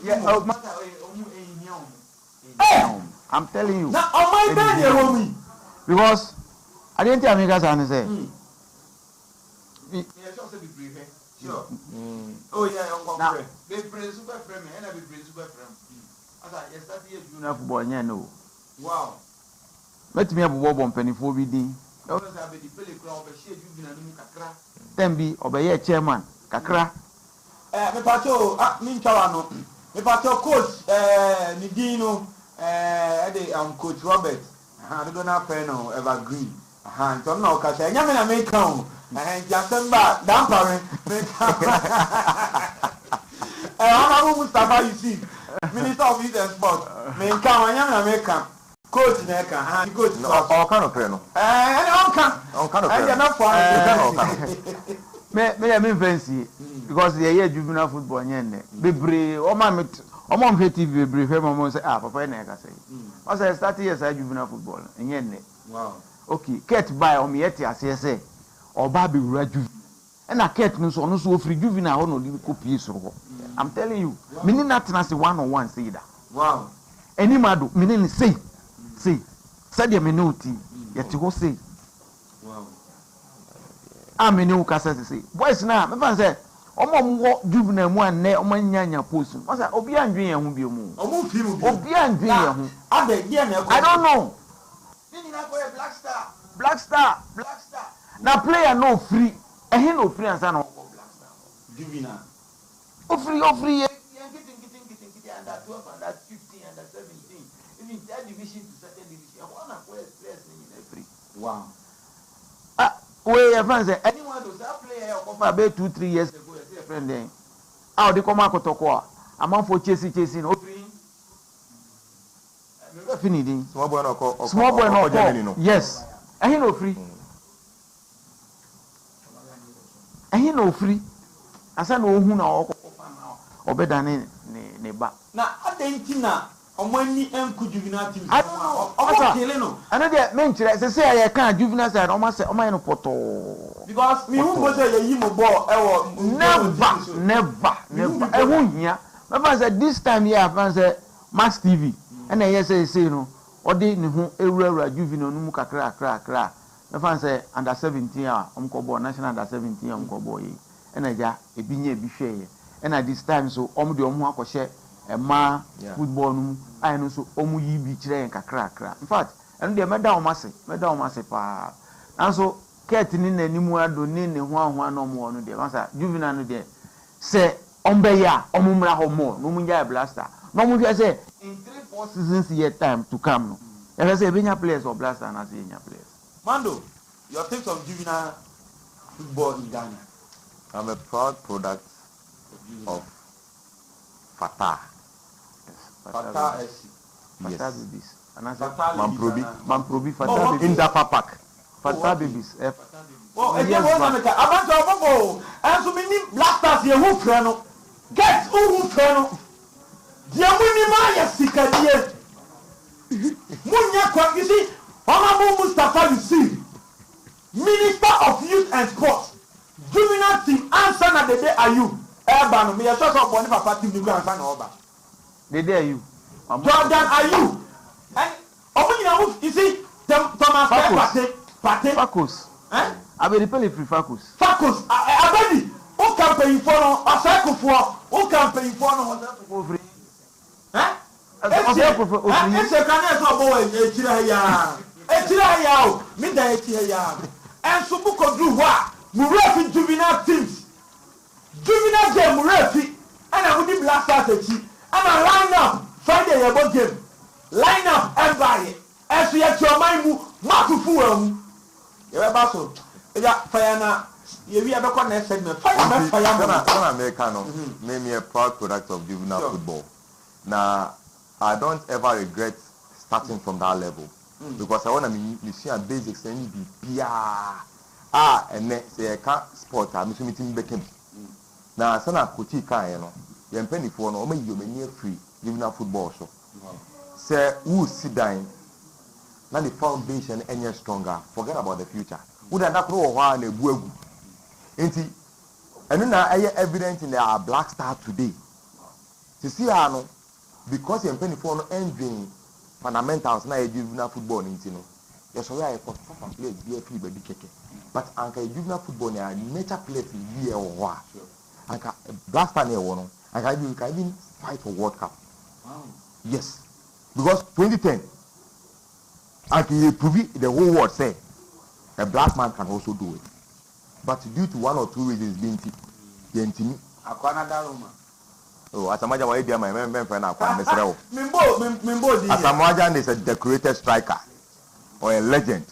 Yeah, I'm telling you. Now, on my bed, homie. Because I didn't tell me guys and say. Sure. Oh yeah, now they play super frame and I be play super frame. As I yesterday juvenile football, yeah, no. Wow. Let me have a wobble on penny for BD. Always have the play club, but she juvenile kakra. Tembi obey chairman kakra. Me pato Minchawano. Me pato coach Nidino coach Robert. I don't know no evergreen. So no kase nyame na make count. Jasemba dampare. I'm Mustafa you see. Minister of Youth and Sport. Me count nyame na make count. Coach Neka, coach no all kind of no. On kind of me fancy because the year juvenile football nyenne bebre o ma TV bebre fe mo say papa na ka say o say start years juvenile football nyenne wow okay ket buy o me yeti ase say o ba be wura juvenile na ket no so free juvenile ho no li copy so I'm telling you me ni not na say 1-on-1 say that wow any mado me ni say said me no ti yeti go say wow amene wo kasa say boys na me fan say omo juvenile mu anne omo nyanya post o say obi andwen ye hu bi mu omo fi mu bi obi andwen ye hu ade dia na I don't know ni na go black star na player no free ehin no free ansa na black star juvenile o free under 12 under 15 under 17 even third division to second division one of players in free wow we your friend say anyone to say player or for about 2-3 years ago your friend then how they come out kotoko amount for chasing no free finidi Small boy no yes and he no free asa no hu na obeda ne ba na adentina omani enku juvenile team I don't know omo kele no ana de men kire say ya kan juvenile side omo say omo no poto because me who go say ye mo ball never hu hia me say this time here fan say Max TV and I say no odi ne hu ewura juvenile no mu kakra me fan say under 17 a omko ball national under 17 omko ball yi and ja ebinya ebi hwe and at this time so omo de omo akɔhye ma football no I know so omo yi bi kire en kakra in fact eno de meda omo ase pa and so ket ni nanimu ado ni ne ho ahwa no mo no de masa juvenile no de se ombe ya omo mra ho mo no mu nya blaster no mu hwe say in 3-4 seasons year time to come no e say ebenya players or blaster na say enya players mando your takes on juvenile football in Ghana. I'm a proud product of Fatah. Fatah SC. Yes. Fatah babies. And I said, Fatah ladies, Mamprobi, Fatah Oh, babies. In Dafa Park. Fatah babies. Oh, and Yes, then but- one about your bubble. And so many blasters here who friend. Get who friend. Dear Winnie Maya Sika, Munya, you see, Honorable Mustafa, you see, Minister of Youth and Sports, juvenile team, answer na the day are you? Urban, me a sort of one papa team, you can find over. They dare you. Jordan, are you? And you see, Thomas Pate. Facos. Eh? I will repel it free Facos. Facos, Abedi, who can pay for no, a cycle for, who can pay for no, For free. eh? It's a canal boy, a chira, midnight here, and so book of do what? Murafi juvenile teams, juvenile game, Murafi, and I would be blast at it, and I line up Friday about game, line up and buy it, as we have your mind move, Mark Fuel. You're about so, yeah, Fayana, you have a connect segment, fire, Americano, made me a proud product of juvenile football. Now, I don't ever regret starting from that level because I want to see a basics and be and then say I can't sport. I'm meeting back. Now, son of Kuti Kayano, you're penny for no, you may near free juvenile football. So, say, who sit down now the foundation any stronger. Forget about the future. Would I not grow one a boo? And then I hear evidence in the Black Star today. To see how because you're paying for no engine fundamentals now juvenile football in Tino. Yes, so I for some players be a free baby keke. But anka juvenile football na nature players in year or what. Anka Black Star near one. Anka you can even fight for World Cup. Wow. Yes. Because 2010 anka you prove the whole world say a black man can also do it. But due to one or two reasons being the Akwana Daruma. oh, Asamaja wa edia my friend Akwan Mesreo. Mimbo, Asamaja is a decorated striker or a legend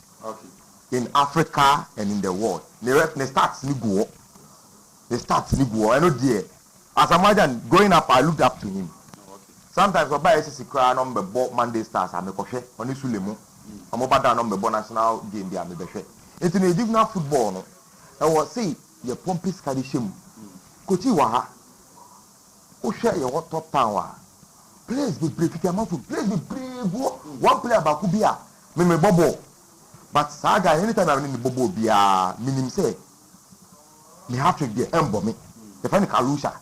in Africa and in the world. They start ni go. I know there. Asamaja growing up, I looked up to him. Sometimes I buy SSC cry number ball Monday Stars. I'm a coach. Oni Sulemu. I'm about that number national game. They are me befe. It's in a juvenile football. No, I was say your pompis kadishim. Kochi waha. O share your top town. Players be brave. Players be brave. One player bakubia. Me bobo. But saga anytime I need the bobo bia. Minim say. Me Hytvgh embo me. The friend Kalusha.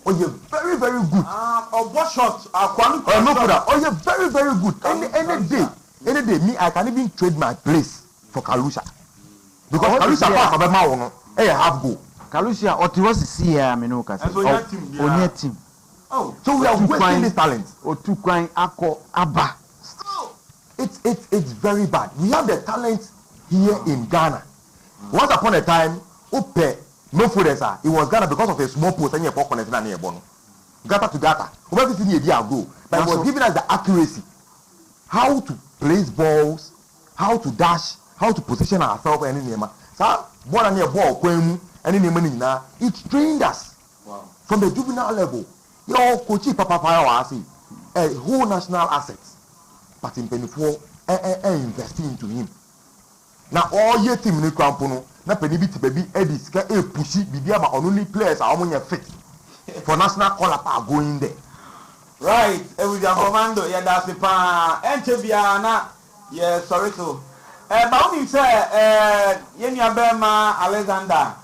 Oh, you're very, very good. What shot? Oh, you're very, very good. Any day, me, I can even trade my place for Kalusha. Because Kalusha pass of a man, half go. Kalusha, or to us see here, Minoka. On your team. Oh, so we are wasting this talent. Or two crying Ako Abba. It's very bad. We have the talent here in Ghana. Once upon a time, no food it was Ghana because of a small post and your popcorn is not near Bono. Gata to gata. Whoever is in the idea go. But it was giving us the accuracy. How to place balls, how to dash, how to position ourselves and any name. So born on your ball, any name now. It trained us from the juvenile level. Your coachy papa was a whole national asset. But in Penny4 investing into him. Now all your team in the camp na penibiti baby edis ka pushi bibi ama only players are on your fit for national call up are going there. Right, every commando, yeah, that's the pan. Enchebiana, yeah, sorry to. But when you say, Yenya Bema Alexander,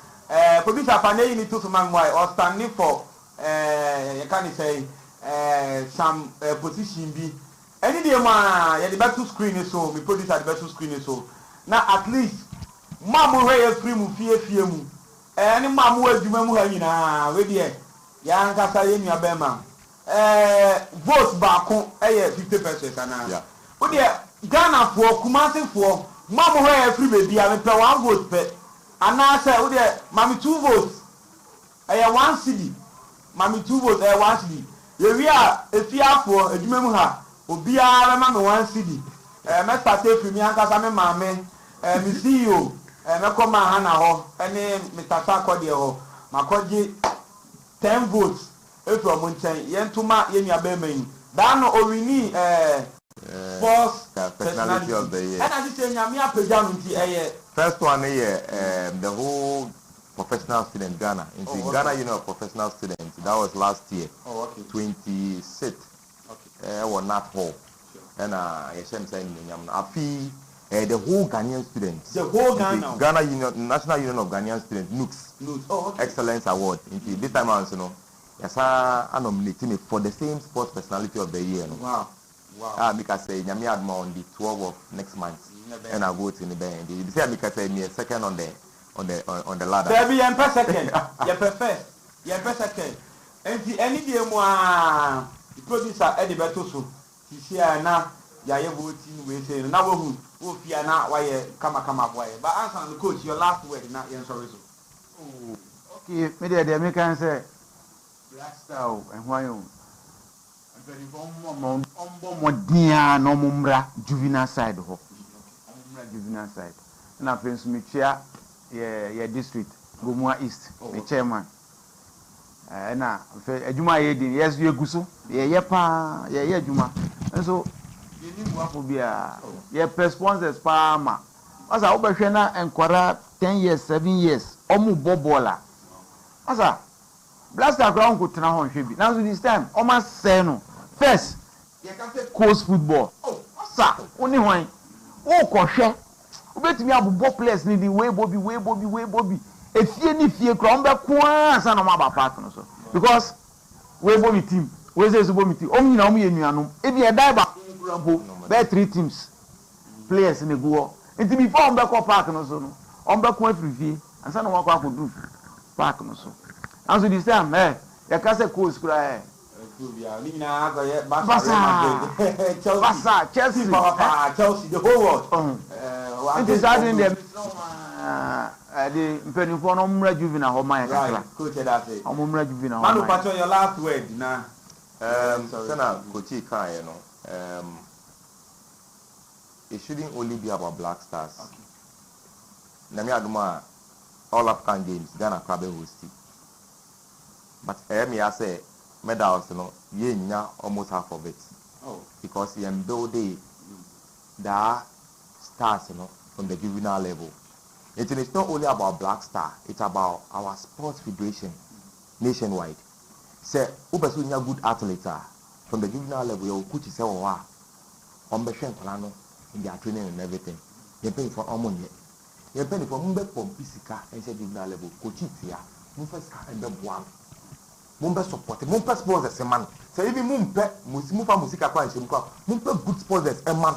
producer Panay, you need to man why or standing for, you can't say, some position B. Any day, man, yeah, the back to screen is so, we produce at the back to screen is so. Now, at least, Mamu Ray free mu fear mu. Any Mamu Jumamu Hina, ready, Yanka Sayenia Bema. Vote back on 50%. Yeah. But yeah, Ghana for Kumasi for Mamu Ray free baby, I mean, 1 vote pet. And now I say, oh, yeah, Mammy 2 votes. I have 1 city. Mammy 2 votes, I have 1 city. We are a fear for a Jumamuha. Obia, remember 1 city. Must start from me and Casame Mammy. me CEO me come hana ho ene Mr. Sakode ho makoje 10 votes from Munchen yentuma yenya bemen that no owini sports personality of the year. And I say nyame apagya no nti First one here, the whole professional student Ghana. In Ghana Union of Professional Students, that was last year. Oh, okay. 26th. Okay. Or not hall. And saying the whole Ghanaian students. The whole Ghana. Ghana Union, National Union of Ghanaian Students, NUCS. Oh, okay. Excellence Award. This time around, yes, I nominated me for the same sports personality of the year. Wow. Wow. Because Nyami Adma on the 12th of next month. And I vote in the band. You say because me second on the ladder. There be per second. You per second. And the any day more the producer Eddie Betoso. He say na ya voting we say na who fear na why kama boy. But answer the coach your last word na yen sorry so. Oh, okay, me dey me can say Black Star and why you Modia no mumra juvenile side ho. Juvenile side. Na friends me chia ye district Gomua East, the chairman. Na adwuma ye din yes you guso ye pa ye adwuma. And so you need one for bia ye sponsors pa ma. Asa obehwe na enkwara 10 years 7 years omu bobola. Asa Blaster ground ko tena ho hwe bi. Now this time o ma say no first ye can say coast football. Oh, asa oni hwan o ko hwe obetimi abobbo players ni di way bobby efie ni fie kro on be ko ansa no ma ba park no so because way bobby team we say so bobby team o nyina o ye nuanom e bi e dai ba bo be 3 teams players ni go enti before on be ko park no so no on be ko afiri fie ansa no ma ko akodu park no so and so this time ya ka say coach kura Basa, Chelsea, Chelsea, the whole world. It is adding them. The Penifon Omra Juvenile, Homa, coach, that's it. Omra Juvenile. Manu Pacho, your last word now. Sana Kochi Kai, it shouldn't only be about Black Stars. Nami Aduma, all African games, Ghana Krabe hosting. But I say, medals, almost half of it. Oh. Because you build the stars, from the juvenile level. It's not only about Black Star, it's about our sports federation nationwide. Say, ubesu nya good athlete from the juvenile level, your coach say, "Oh, on the Plano in their training and everything. You pay for money. You pay for mumbe from physical and say juvenile level. Coach it here, mumbe and the one. Mumbe support, mumbe sponsors a man. Say even mumbe musica kwa nshimkwa. Mumbe good sponsors a man.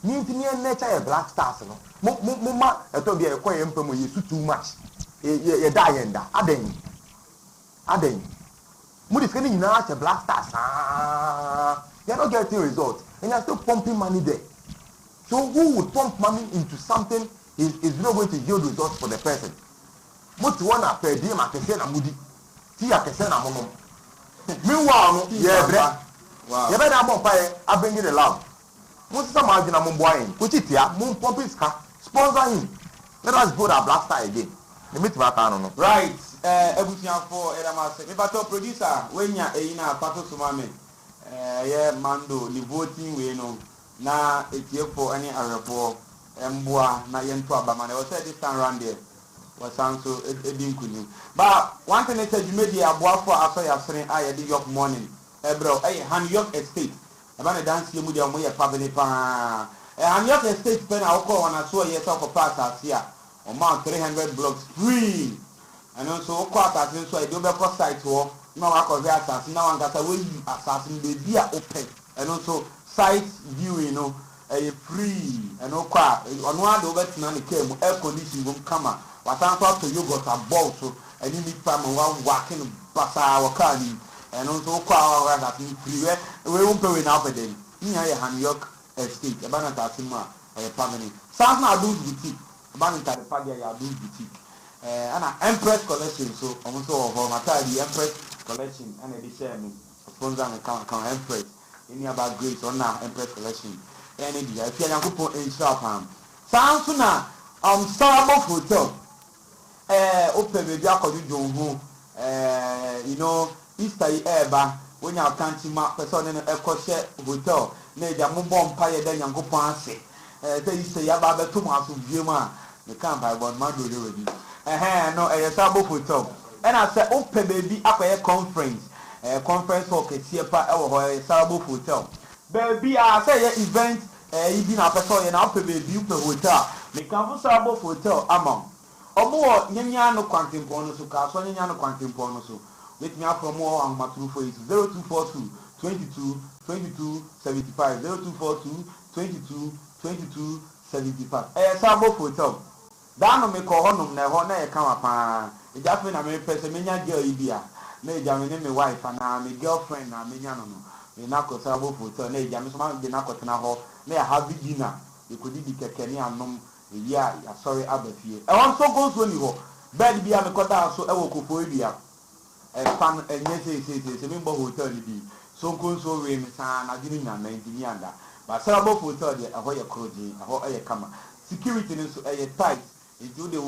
Ni nature a Black Stars no. Mumma eto bia ekwa yempa mo yesu too much. Ye da yenda. Aden. Mu dis kani nyina a Black Stars. You're not getting results. And you're still pumping money there. So who would pump money into something is not going to yield results for the person? Most one are per diem at a moody. See a kesena mono. Meanwhile, yeah, wow. You better more fire. I bring you the love. Most some margin among boying. Put it here, moon pumping car. Sponsor him. Let us go to Black Star again. The meet no. Right. Everything for Edamas. If I told producer, when you're a Pato Sumame, yeah, Mando, the voting we know. Na it's here for any other for Mboa, na Yentua, but man, I was this time around there. Was so it didn't couldn't. But one thing I said, you made the Abuafo after your friend, I did York morning. Bro, Han York Estate. About a dance you with your way family. Han York Estate, pen I'll call when I saw yourself for pass here on Mount 300 blocks free. And also, quarters, so I do better site war. No, I call the assassin. Now I'm got away assassin, the beer open. And also, site view, free. And no car. On one over to none came, air conditioning will come up. What I thought to you got a ball so and you need time one walking basa our car and also car that in free we won't go in up again. Here Han York Estate, abandoned Tatima or a family. Some now do boutique, abandoned Tapagia do boutique. And an Empress collection, so almost all of the Empress collection and a discerning sponsor and account Empress. Any about Grace or now Empress collection. And if you are put in shop, sounds sooner. Starbucks Hotel. Open baby akoju ho. You know, Easter eba when you can't ma person in a koshe hotel. Na ja mo bom pa ye da Nyankopon ase. Say Easter ya ba beto mo aso biema. Me kan ba bon ma do le we bi. No, Starbucks Hotel. And I said open baby akoye conference. Conference hall ketie pa e wo ho Starbucks Hotel. Baby I say event you be na person ye na open baby open hotel. Me kan fu Starbucks Hotel among. Obo nyanya no kwantempo no so ka so nyanya no kwantempo no so with me from more and matru for it 0242 22 22 75 0242 22 22 75 Starbucks Hotel da no me ko honum na ho na e kan wa pa e ja fe na me pese menya girl ibia na e ja me ne me wife na me girlfriend na menya no no me na ko Starbucks Hotel na e ja me so ma de na ko tena ho na ya have dinner e ko di keke ni anom yeah, sorry, Abafie. I want so goes when you go. Bed be a cota so ewokopodia. Fan and yes, it's a member hotel be. So goes so rain, I didn't know 19 yanda. But Starbucks Hotel, a hoya croji, a hoya camera. Security is a tight into the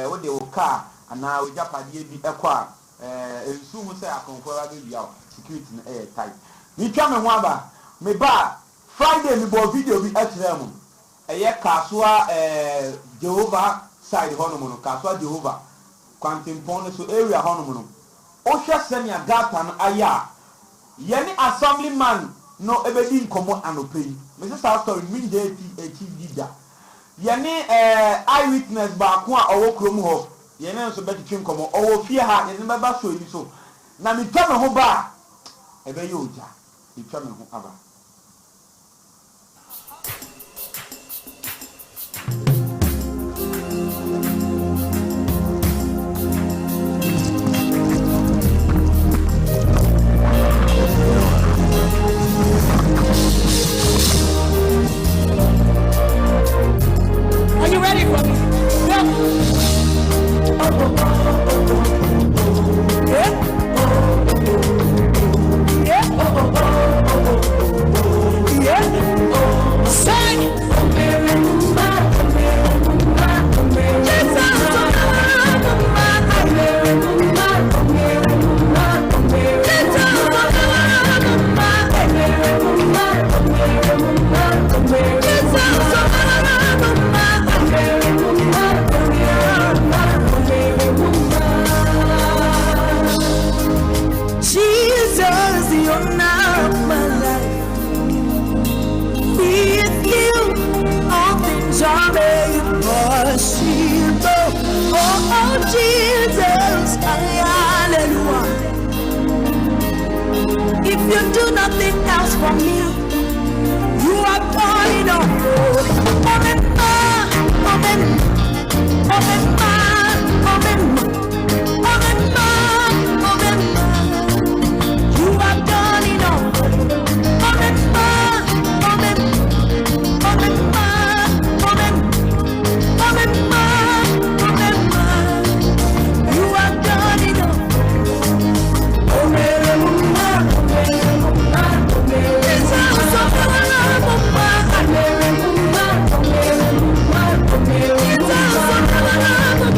what they will car, and now Japadi be a car. And soon say I can be out. Security air tight. Me come and waba. Me ba Friday, me bo video be at them. Kasua Jehovah side honomono Kasua Jehovah Quantimpon so area honomono Osha Senya Gatan Aya Yeni assemblyman no ebedi nkomo anope Mrs. Pastor min dey Hytvgh Yeni eyewitness ba ko a owo krom ho yeni so beti twin nkomo owo fie ha yeni beba so yi so na mi twa me ho ba ebe ye oja mi twa me ho aba. Jesus, hallelujah. If you do nothing else for me, you are calling on me. Amen, amen, amen, amen, amen, amen. You are calling on me. Amen, amen, amen, amen, amen, amen. It's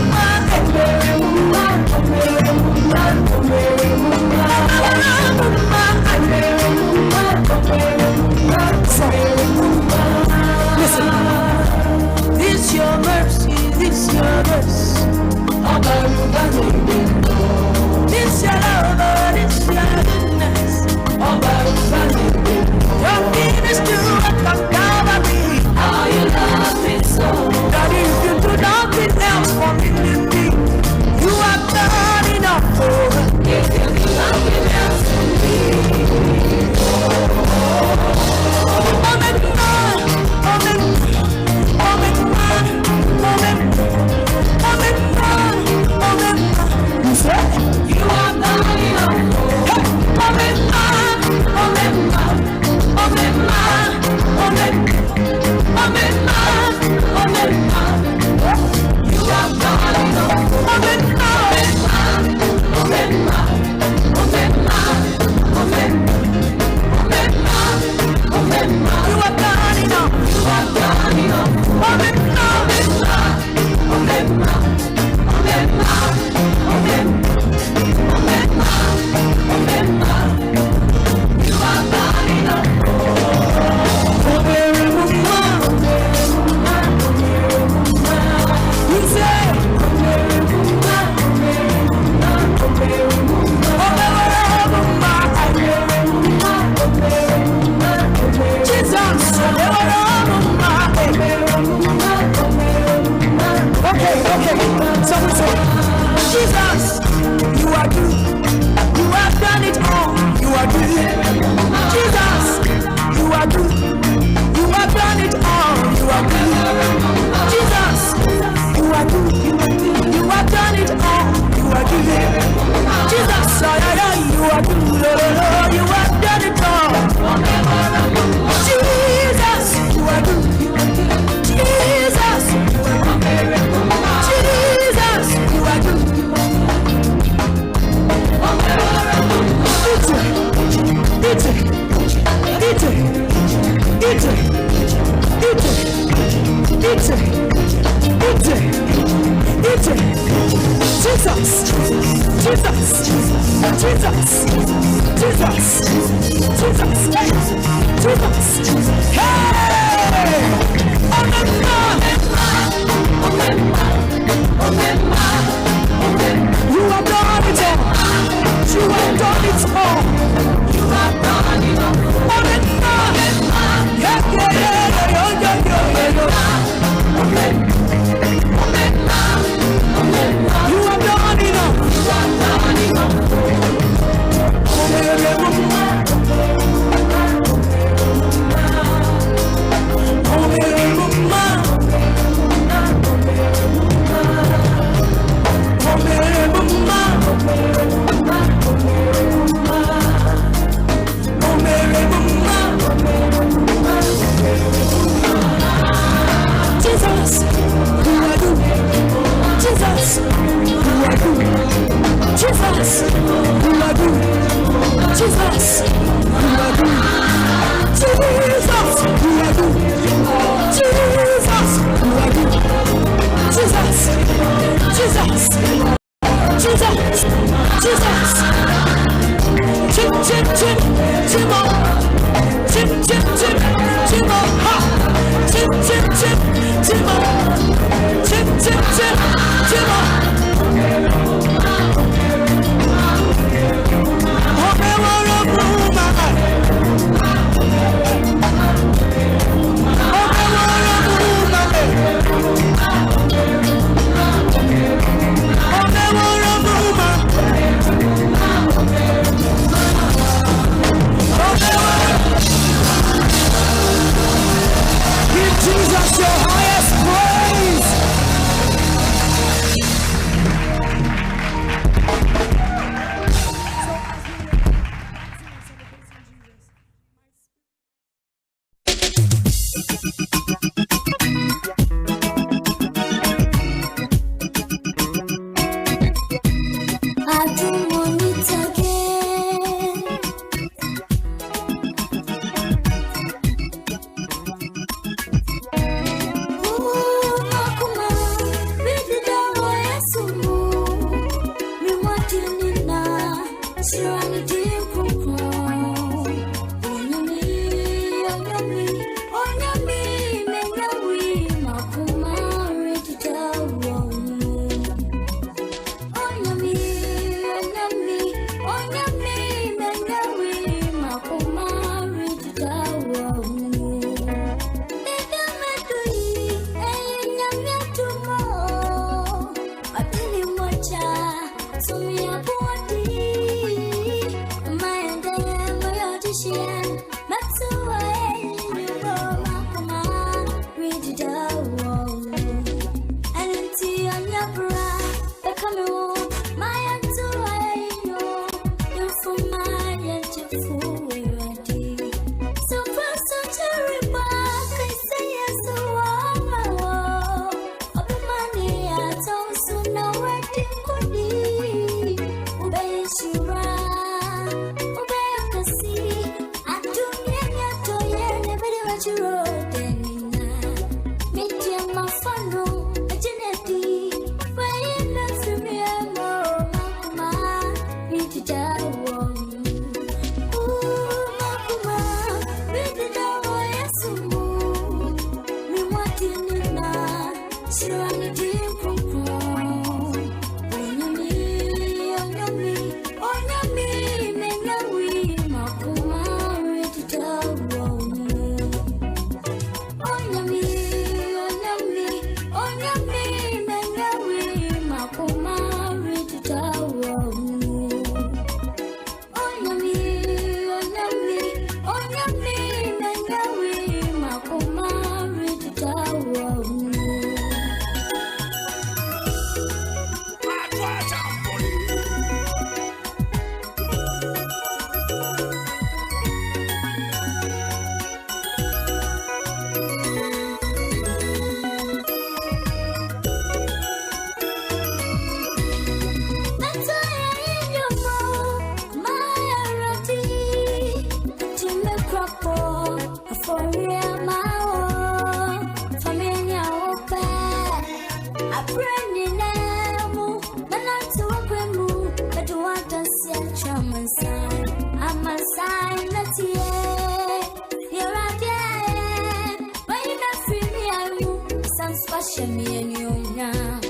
I'm a sign that you're again. When you not free me, I will some special me and you now.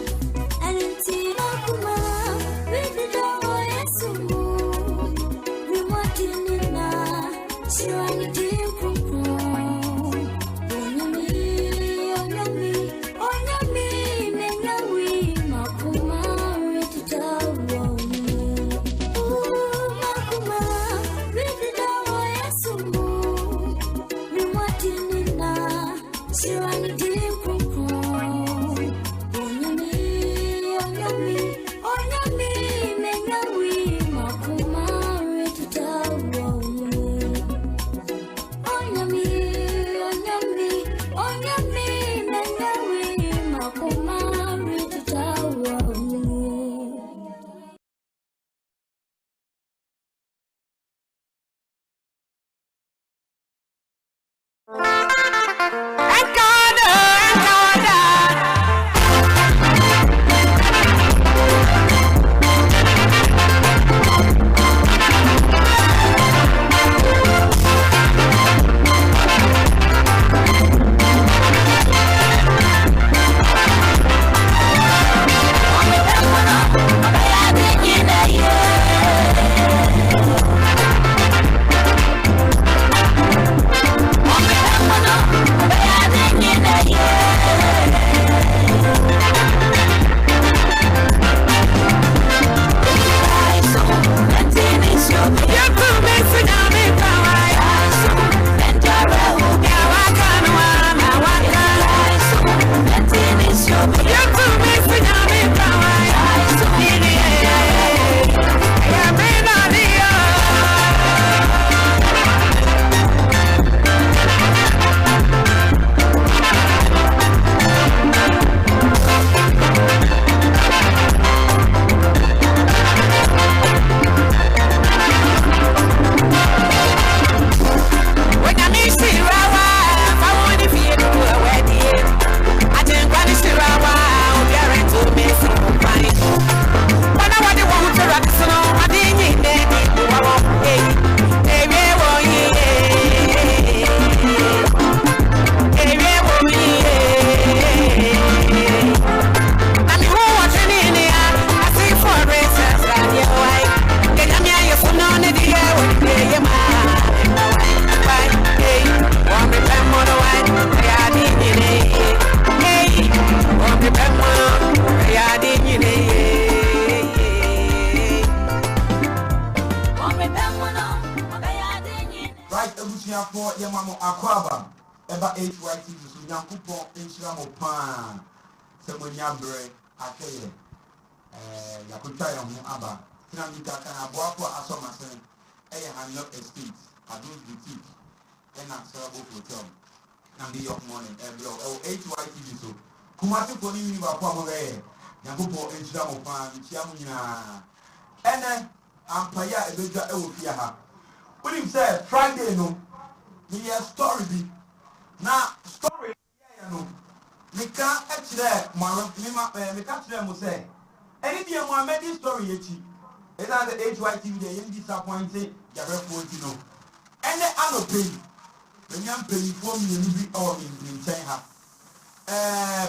And until I with the door, yes, we want you now. She want to for Yamamo Aquaba, Eba Hytvgh, Yankupo, Inchamo Pan, Semonyabre, Akay, Yakutaya Aba, Tinamita Kanabuapo, Asomasen, and not estate, Adult Boutique, and a Serbo Hotel, and the York morning, Hytvgh, so Kumasi Pony, Wapo, Yankupo, Inchamo Pan, Chiamina, and then Ampaya, Ebeja Ewofiaha. When you say Friday, no, me a story be now story. No, me can't actually, me can't tell say anything more made this story. It's not the Hytvgh they ain't disappointed. You're no, and they are not paying. When you're paying for me, you be all in China.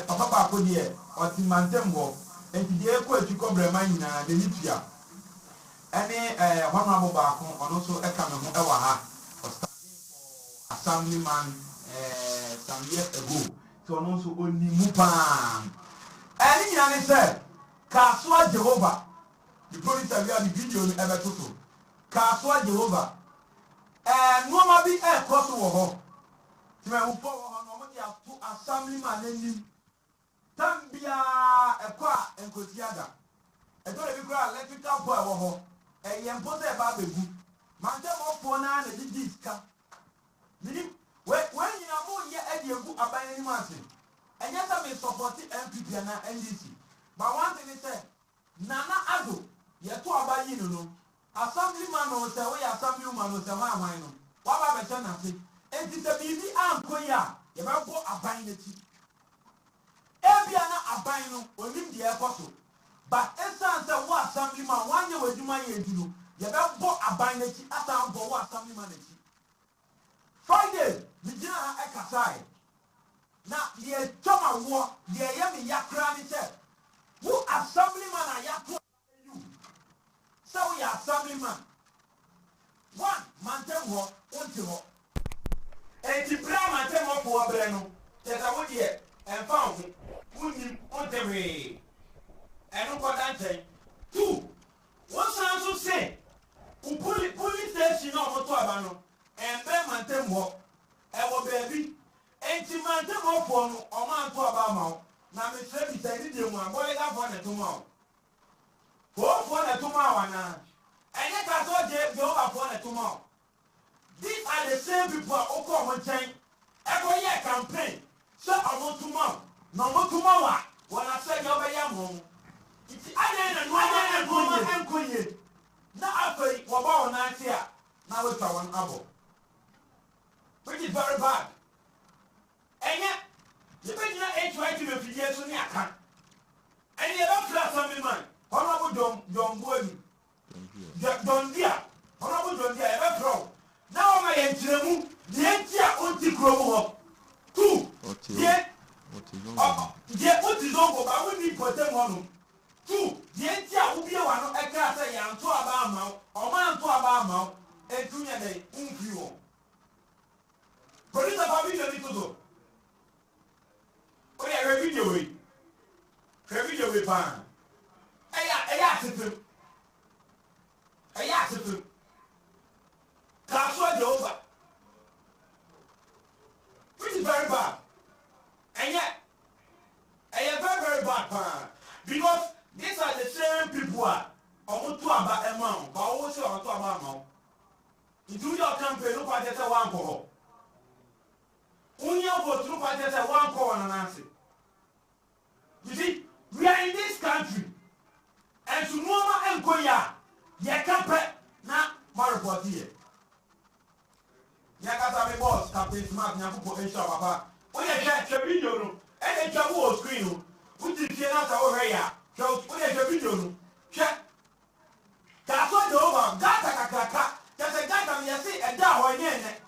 Papa Papa here or Timantembo, and today to cover mine the Libya. Any one number back on also a camera was standing for assemblyman some years ago. So also only Mupan. Any young said, Kaswa Jehovah. The producer we have the video ever total. Kaswa Jehovah. And no ma be a cross over. Timamu normally have two assemblyman in him. Tambia a qua and Cotiaga. I don't have a electrical boy. Yempose ba begu mante mo fona na didiska minim when you mo ye adiegu aban ni mase enya ta me support MPP na NDC but one thing is say nana ado ye to abayi no assemblyman no say we assemblyman no say wa wan no wa ba be na se enti se bibi anko ya ye ba bo aban na ti ebia na aban no onim de ekoso but esan say wa assemblyman wanye wadwuma ye duro You better go a binary at what assembly manager. Friday, the general exercise. Now, the Toma war, the Yami Yakrani said, who assemblyman are you? So we are assemblyman. One, Mountain War, one to war. And the brown Mountain War for Breno, there's a wood here, and found him on the way. And no important. Two, one sounds to say, who police station over to Abano, and bear Mountain War, our baby. And to Mountain War for or man to Abamo. Now, Miss Levy said, "You want to go on tomorrow." Go on tomorrow now. And yet, I told you, go on tomorrow. These are the same people who come and change every year campaign. So, I want tomorrow. No more tomorrow. When I say you're very young, I didn't know you. Now, after we're about 9 years, now we're one apple. Which is very bad. And yet, you bet you Hytvgh for years on your account. And you don't class on me, man. Honorable John Boyd. John Deere. Honorable John Deere, ever from. Now, my entry, the entire Unti Crow. Two. Yeah, what is over, but we need for them one. Two. The entire will be one of a class and to Abama, or man to Abama, and 2 years in Police are probably the little. Oh, yeah, video way. Video way, pan. I asked him. That's what you're over. Which is very bad. And yet, I am very, very bad, pan. Because these are the same people who are on to about a month, but also on to about a month. Into your campaign, look at the one call. Only about 2 parties at one call and answer. You see, we are in this country, and to Mama and Koya, you can't pay now, Maripot here. Yakata boss, Captain Smart, Yaku, and Shababa. When you check the video, and a Jabu screen, which is not over here, shows when you video, check. That's what you over, Gata, that's a guy that you see a dog in it.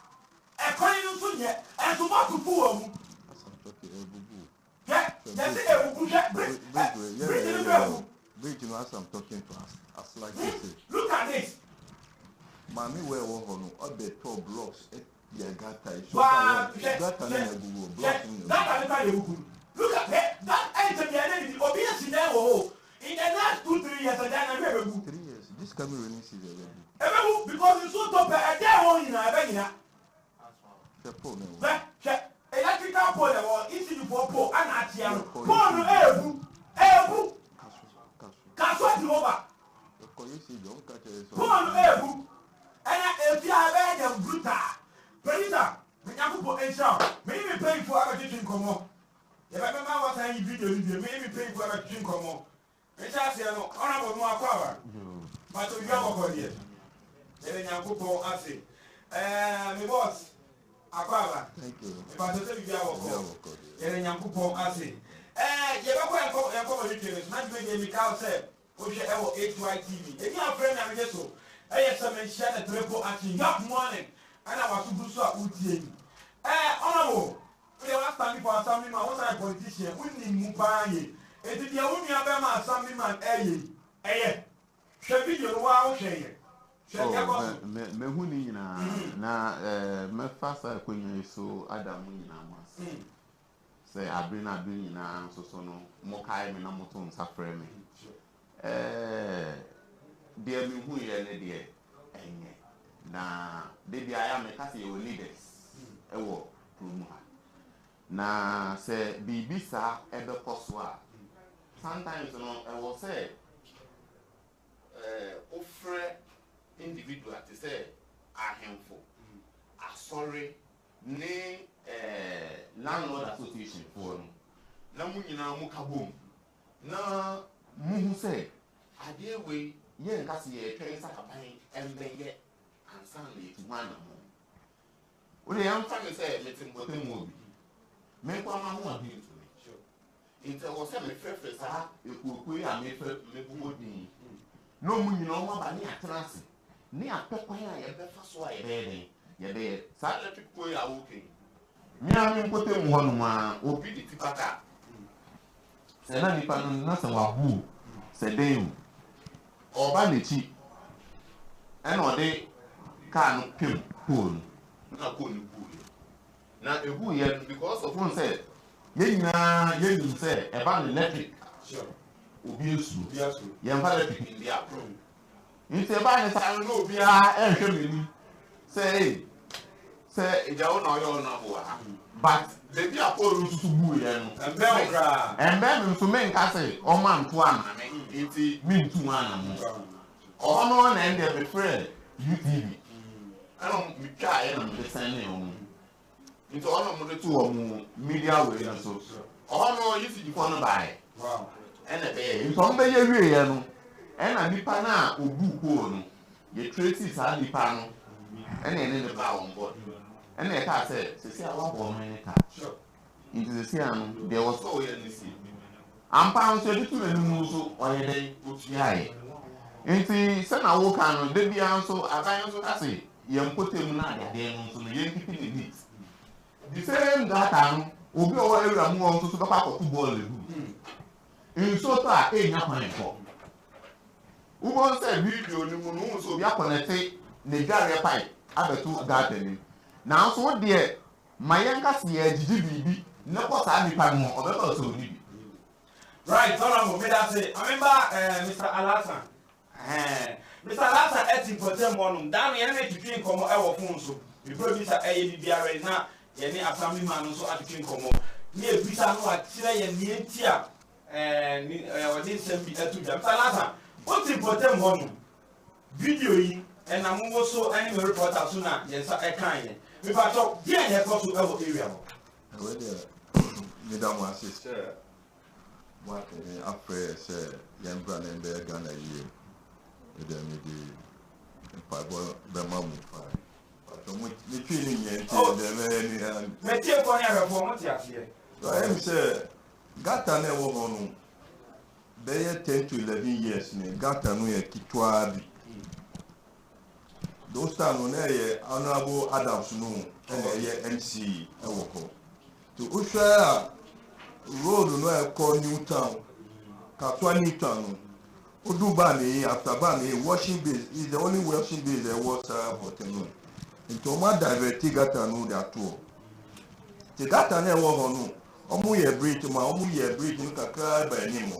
A coin yet, and to walk to poor. Yeah, that's it. Bridge, you know, I'm talking to us. As like this. Look at this. Mammy, where one of the top blocks, yeah, Gata. Look at that. Enter the identity. Obviously, there were in the last 2-3 years, and then I never 3 years. This coming releases already. Because you so top a day on in a electrical pole or issue for pole and Atiano. Pole, Castle over. Pole, and if you have a brutal, Perita, when you put a shop, maybe pay for a teaching come on. If I remember what I video, maybe pay for a teaching come on. It's just honorable more power. But you have a body. Then you put I say, my boss. Thank you. If I tell you, you're a young couple, I say. You're a couple of details. Mentwe Mikhail said, we shall have Hytvgh. If you have a friend, I'm just so. I have some share the triple action. That morning, and I was to do so with you. Honorable, we are standing for assembly man. What's our politician? We need Mubaye. It is the only other assembly man. Shall be your wow share. Me hu ni nyina na me fasa kwenye so adamu nyina mas se abri na abri nyina so no mo kai me na moto nsa frɛ me de me hu ye ne de enye na de bia ya me kase ye leaders ewo promo ha na se bibi sa ebe koso a sometimes no ewo say ofre individual to say ahemfo asori ne landlord association for no na mu nyina mu kabom na mu hu say ade we ye nka se ye twen sakapan embeye ansan le tu wana mo o le am fa me say metimbotem obi me kwa ma ho abi ntu me inte wo say me frefre sa ekuoku ya me bu odin no mu nyina o ma ba ni atrase ne apɛkwan a yɛbɛfa so a yɛbɛyɛ saa electric pole a woke mmea me mpote mu hɔ nom a obi de tipa ka sɛ na nipa no na sɛ wabu sɛ den ɔba n'akyi ɛna ɔde kaa no pem pole no na pole no bu na ebu yɛ no because of one sɛ yɛn nyinaa yɛnim sɛ ɛba no electric obi esu yɛn fa electric ndi apro nti ɛba ne saa no obiara ɛnhwɛ m'anim sɛ ɛgyawo na ɔyɛ ɔno aboa but beebi a pole nso bu yɛ no ɛmbɛ nso menka sɛ ɔma nto aname nti mentu anamo ɔno na ɛnde bɛfrɛ UTV ɛna metwa ayɛ na mede sɛn ne ɔmo nti ɔno mo de to ɔmo media way no so ɔno UTV kɔ no bae ɛna bɛyɛ nti ɔmo bɛyɛ wie yɛ no ɛna nipa na obu pole no yɛ tracy saa nipa no ɛna ɛne ne ba wɔn bɔ ɛna ɛka sɛ sisi a wabɔ ɔmo ne ka nti sisi a no deɛ wɔsɔ ɔyɛ ne si ampa nso ebi tu n'anim nso ɔyɛ dɛ otua yɛ nti sɛ na woka no de bia nso aban nso ka se yɛn mpotem na adeɛ no nso no yɛn kipi ne neat the same data no obi ɔwɔ ewura mu wɔn nso so bɛkɔ akɔto bɔɔl egu nsuo tɔ a enya kwan kɔ wobɔ sɛ video no mu no nso obi akɔnɛte ne dwareɛ pipe abɛto gata nim nanso wo deɛ ma yɛn kase yɛ agyigye biribi ne kɔ saa nipa no ɔbɛba sɛ ɔdi bi right honorable me that say I remember Mr. Alasa Mr. Alasa eti potem monum dan yɛn ne twitwi nkɔmɔ ɛwɔ phone so before bi sa ɛyɛ bibiara na yɛn ne assembly man nso atwitwi nkɔmɔ ne ebisa no akyerɛ yɛn ne ntia ɔde nsɛm bi atu dwa Mr. Alasa oti potem monum video yi ɛna mo so ɛne me reporter so na yɛn sa ɛkan yɛn me pa to bi yɛn kɔ so ɛwɔ area mo ɛwɔ deɛ madam assist what after say yɛn bra na ɛbɛyɛ Ghana yie ɛdɛ me de mpaebɔ bɛma mu fa but mo me twi ne nyɛ nti ɛdɛ mɛ ni me tie kɔ ne abɛfo mo te aseɛ so I am say gata na ɛwɔ hɔ no bɛyɛ 10 to 11 years ne gata no yɛ kitwa bi those time no na yɛ honorable Adams no ɛna ɛyɛ MC ɛwɔ hɔ to wohwɛ a road no ɛkɔ Newtown Katwa Newtown no oduba ne after ba ne washing base is the only washing base there was for Tenu nti o ma divert gata no da to te gata na ɛwɔ hɔ no ɔmo yɛ bridge ma ɔmo yɛ bridge no kakra ba anim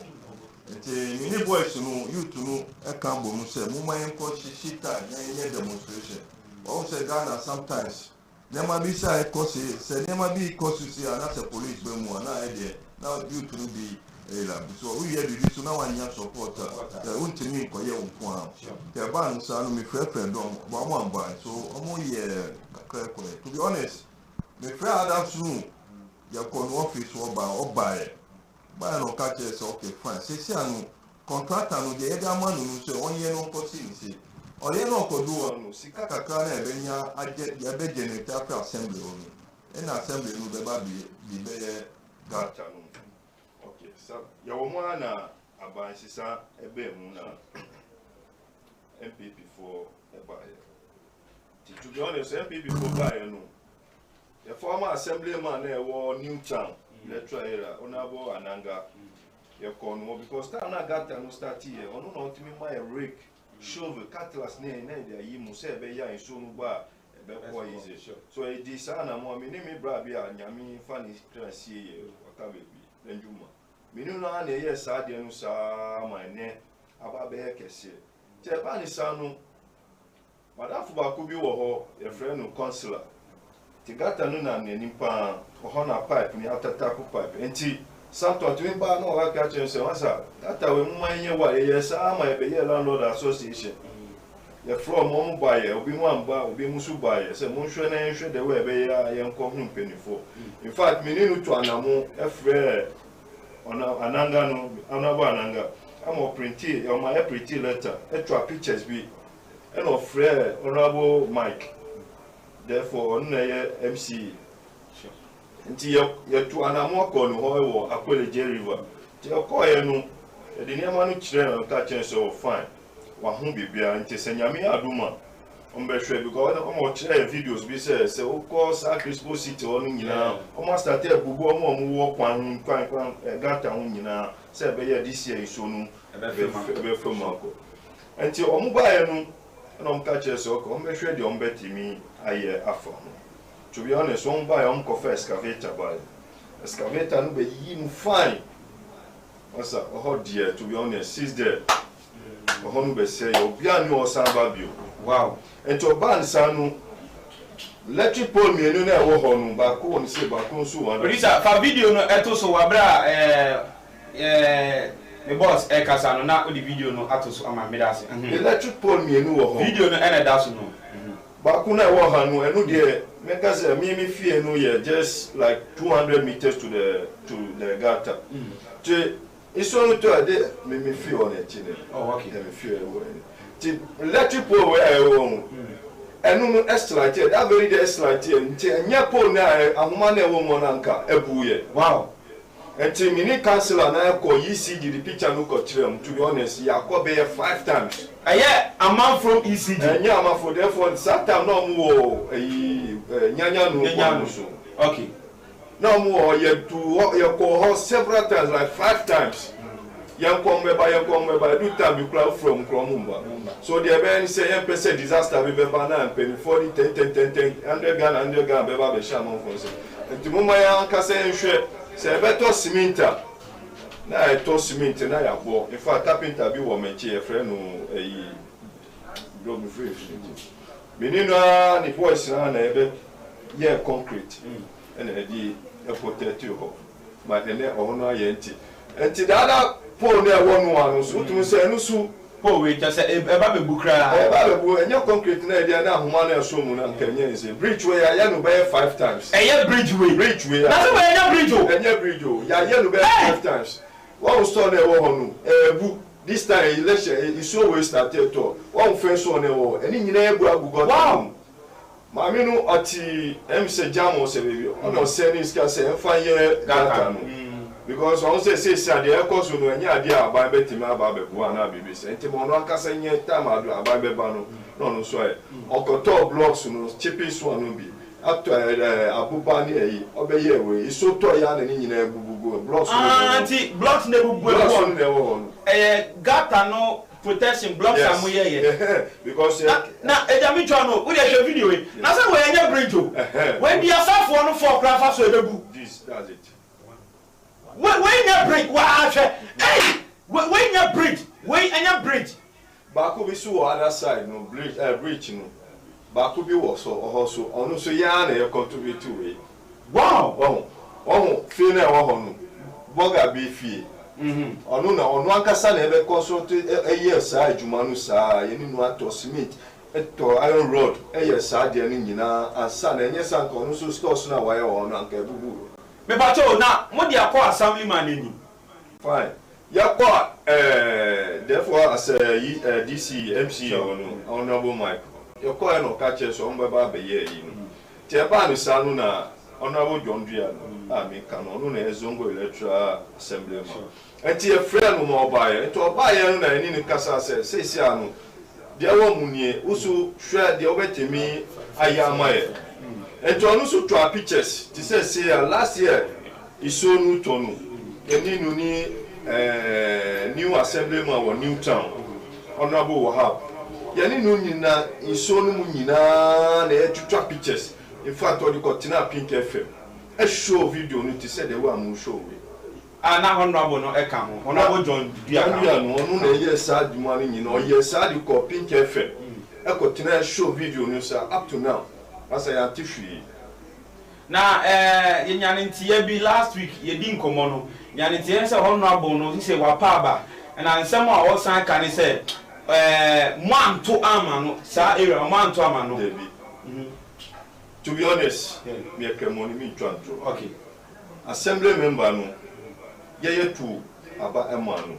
nti mini boys no youth no ɛka bɔ no sɛ mo ma yɛn kɔ shita yɛn demonstration ɔmo sɛ Ghana sometimes nema bi sa ɛkɔ sɛ nema bi kɔ so si anasɛ police bɛ mu ana ɛdeɛ na youth no bi la so we hear the so now one support the untimi ko ye unko am the ban sa no me frɛ dom ba mo amba so omo ye kakra ko to be honest me frɛ Adams room ya ko no office oba e ba no ka che so okay fine se anu contractor no de ega ma no so onye no ko si nsi oye no ko do no sika kakra na ebenya agye ya be generator for assembly no na assembly no be ba bi be gata no yawo mo na abansisa ebe mu na MPP for ebaye to be honest MPP for baye no the former assemblyman na ewo Newtown electoral area honorable Ananga ye kono because time na gata no start here ono na ultimi ma rake shovel cutlass na dey yi mu se ebe ya nso no ba ebe ko easy so e di sa na mo me bra bia nyame fa ni class ye waka bebi lenjuma minu na na ye sa de no sa ma ne aba be kese te ba ni sa no madafu ba ko bi wo ho ye friend no councillor te gata no na ni pa ho na pipe ni atata ko pipe enti santo to ba no wa ka chen se wasa gata we mu manye wa ye sa ma be ye landlord association ye from mo ba ye obi mu amba obi mu su ba ye se mo hwe na hwe de we be ya ye nko hu mpenifo in fact meninu to anamo e frɛ ona Ananga no Honorable Ananga am printed on my pretty letter extra pictures be and of frère Honorable Mike therefore on MC nti ye to anamo ko no ho wo Akweleje river ti ko ye no e de niam no kire no ka chen so fine ho bibia nti se nyame aduma ombehwe because omo chere videos bi se o ko sa Crispo City onu nyina omo start ebubu omo wo kwan gata ho nyina se be ye this year iso nu be femako nti omo bae nu na omka chere se o ko ombehwe de ombetimi aye afa to be honest omo bae omo ko first excavator bae excavator no be yi mu fine osa oho dear to be honest sis there oho no be say obi anu osamba bio wow ento ban sanu electric pole mienu na ewo ho no ba ko woni se ba ko nso wa Risa fa video no eto so wa bra the boss kasa no na odi video no ato so ama me dase electric pole mienu wo ho video no ene da so no ba ko na ewo ha no enu de make say me fie no ye just like 200 meters to the gutter iso no to ade me fie on e chine oh okay me fie wo ti electric pole we ewo enu no extracted that very day extracted nti anya pole na ahoma na ewo mo na nka ebuye wow enti mini councilor na ko ECG the picture no ko kire to be honest yakobe 5 times a man from ECG anya am for therefore that time no mo nyanya no so okay no mo ye ko several times like 5 times yankom meba do time you cloud from kromumba so the ben say yan person disaster be beba na pen 40 10 100 Ghana beba be shama for say enti mo ma yan ka say nhwe say beto cementa na eto cement na ya bo in fact carpenter bi wo menche e frɛ no block free menino ni voice na ebe ye concrete and e protect you ma ene ono ayenti enti dada pole na wonu anu so tun se enu su pole we just e ba be bukra e ba be bu enye concrete na dia na ahoma na so mu na nkanye nse bridge way ya no be 5 times bridge way na so we bridge ya no be 5 times one store na wo honu bu this time election is so we started to one first one wo eni nyina ebu agugo wow mami no ati se jam se baby ono se ni ska se fa ye gata no because on say ade e course no anya ade aban betimi aba bebu ana BBC enti mo no ankasa nye time ado aban beba no so e okoto blocks no cheapest one no bi ato abuba ni eyi obeye we isoto ya na ni nyina ebubugo blocks no anti blocks na ebubugo gata no protection blocks yes. Amoye because na ejami twa no we dey show video we na say we anya bridge o we be asafo no for craft so ebebu that's it we anya bridge wa ahwe hey we anya bridge ba ko bi so other side no bridge no ba ko bi wo so also onu so ya na e contribute we wow fee na wo ho no boga bi fee onu na onu ankasa na ebe consult yes adwuma no saa ye ni no ato cement eto iron rod yes de ni nyina ansa na enye sanka onu so stores na wa ye onu anka ebubu me bacho na mo di akọ assemblyman eni fine yakọ therefore as DC MC onu honorable Mike yakọ no ka che so mbeba be ye yi ti eba ni sanu na honorable John Dua no ami kan onu na ezongo electoral assemblyman enti e friend mo obaye enti obaye no na eni ni kasa se anu de wo munie usu hwe de obetemi ayamaye enti onu so to pictures ti say last year isonu tonu eni nu ni new assemblyman wa new town honorable Wahab yani nu nyina isonu mu nyina na etwa pictures in fact odi ko tina Pink FM e show video no ti say de wa mu show we na honorable no e ka ho honorable John Dua no onu na ye sa di mu ani nyina o ye sa di ko Pink FM e ko tina show video no sa up to now asa ya tifui na ye nyane ntia bi last week ye di nkomo no nyane ntia se honorable no se wa pa ba na nsem a wo san ka ni se mo anto ama no sa area mo anto ama no to be honest me kemoni mi twanto okay assembly member no ye tu aba emanu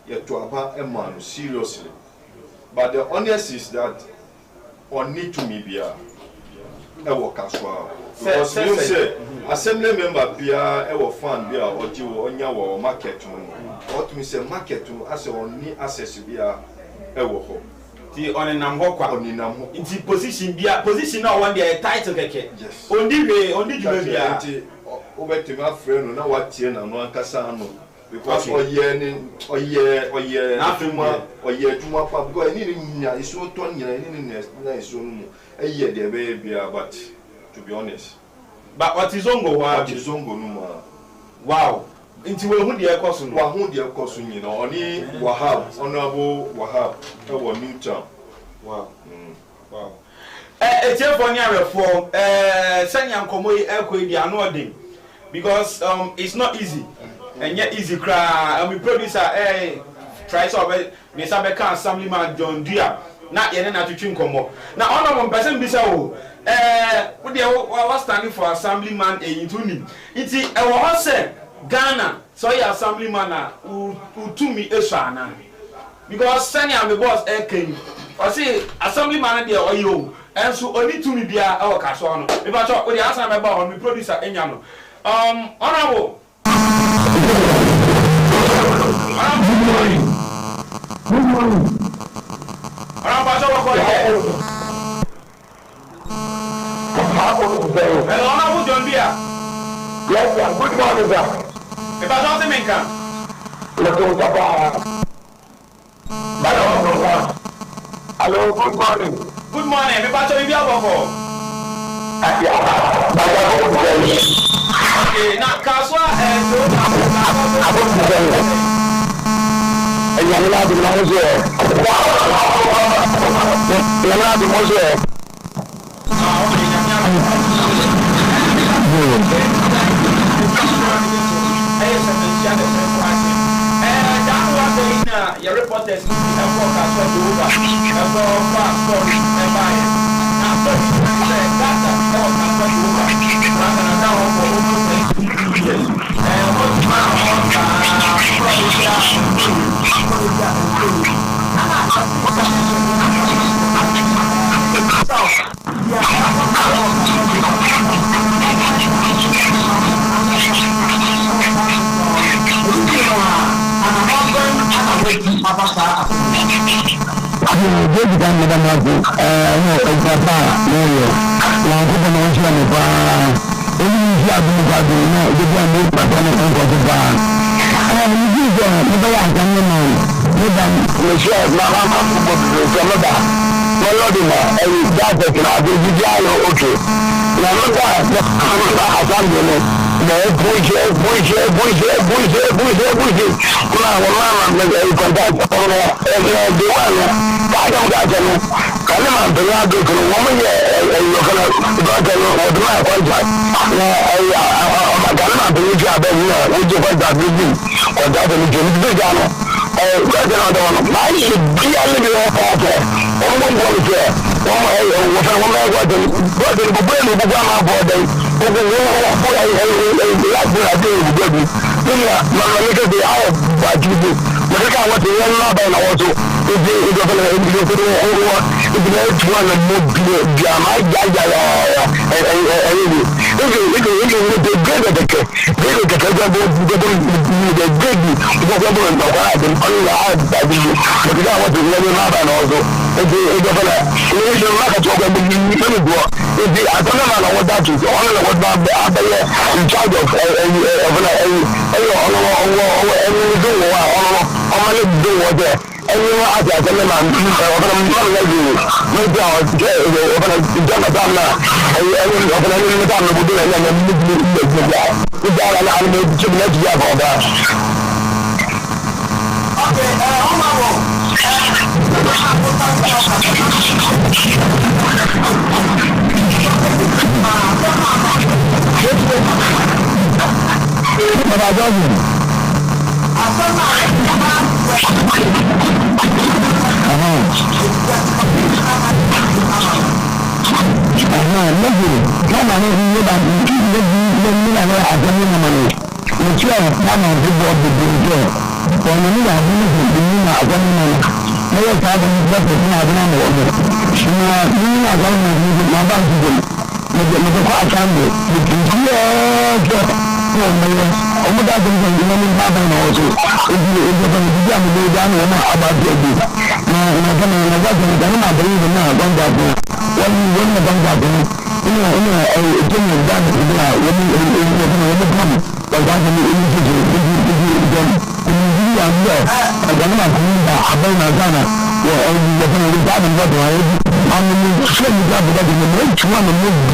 ye tu aba emanu seriously but the honest is that on need to me bia e wo kaswa because you say assembly member bia e wo fan bia oji wo onya wo market no what me say market to as on access bia ewo ho ti on nam ho kwa on nam ho nti position na one dey title keke yes ondi juma bia nti obetimi afre no na watie na no ankasa no because oye na tuma pa because ni nya iso to nya ni na iso no eye de be bia but to be honest but what is zongo no ma wow nti we hu de ekoso no wa hu de ekoso nyina oni wahab honorable wahab e wo Newtown wow wow etiefo ni arefo sanya nkomo ekoi di anodin because it's not easy and yet easy cry we producer try so me sabe kan assemblyman John Dia na ye na twetwe nkomo na honorable person bisa o we dey was standing for assemblyman eyintuni iti e wo ho se Ghana so your assemblyman na utumi esana because senior me boss ken o say assemblyman dey oyo enso oni tumi bia e wo kaso no me ba cho we dey answer me ba on me producer enya no honorable good morning hello honorable John Bia yes sir good morning sir if I don't think can hello good morning me ba cho bia boko okay na kaswa your reporters in the forecast for the over fast story and buy it. Now, so you say that's the forecast for the over. Rather than that one for almost 2 years. And what's my ọmọdé àgbẹ̀gbẹ̀ ìgbìmọ̀ ní bàbá náà ọ̀tún ìdílé ìjọba ìdílé àmì ìlú ìdáná ọmọ àbájọ ẹgbẹ́ na ìnàgbọ́n ìnàgbọ́n ìdáná máa bẹ̀rẹ̀ ìdè náà gbọ́ngbà fún wọn ní wọn ní gbọ́ngbà fún inú ìjọba ìdáná ìdílé àwọn ìgbìmọ̀ ọ̀gá fún mi ìlú ìjọba ìjọba ìdílé àmì ẹ̀gbọ́n máa fún mi bá abẹ́rẹ́ náà gánà wọ ìjọba ìdáná ìjọba àmì ìṣẹ́ ìjọba ìjọba ìjọba ìjọba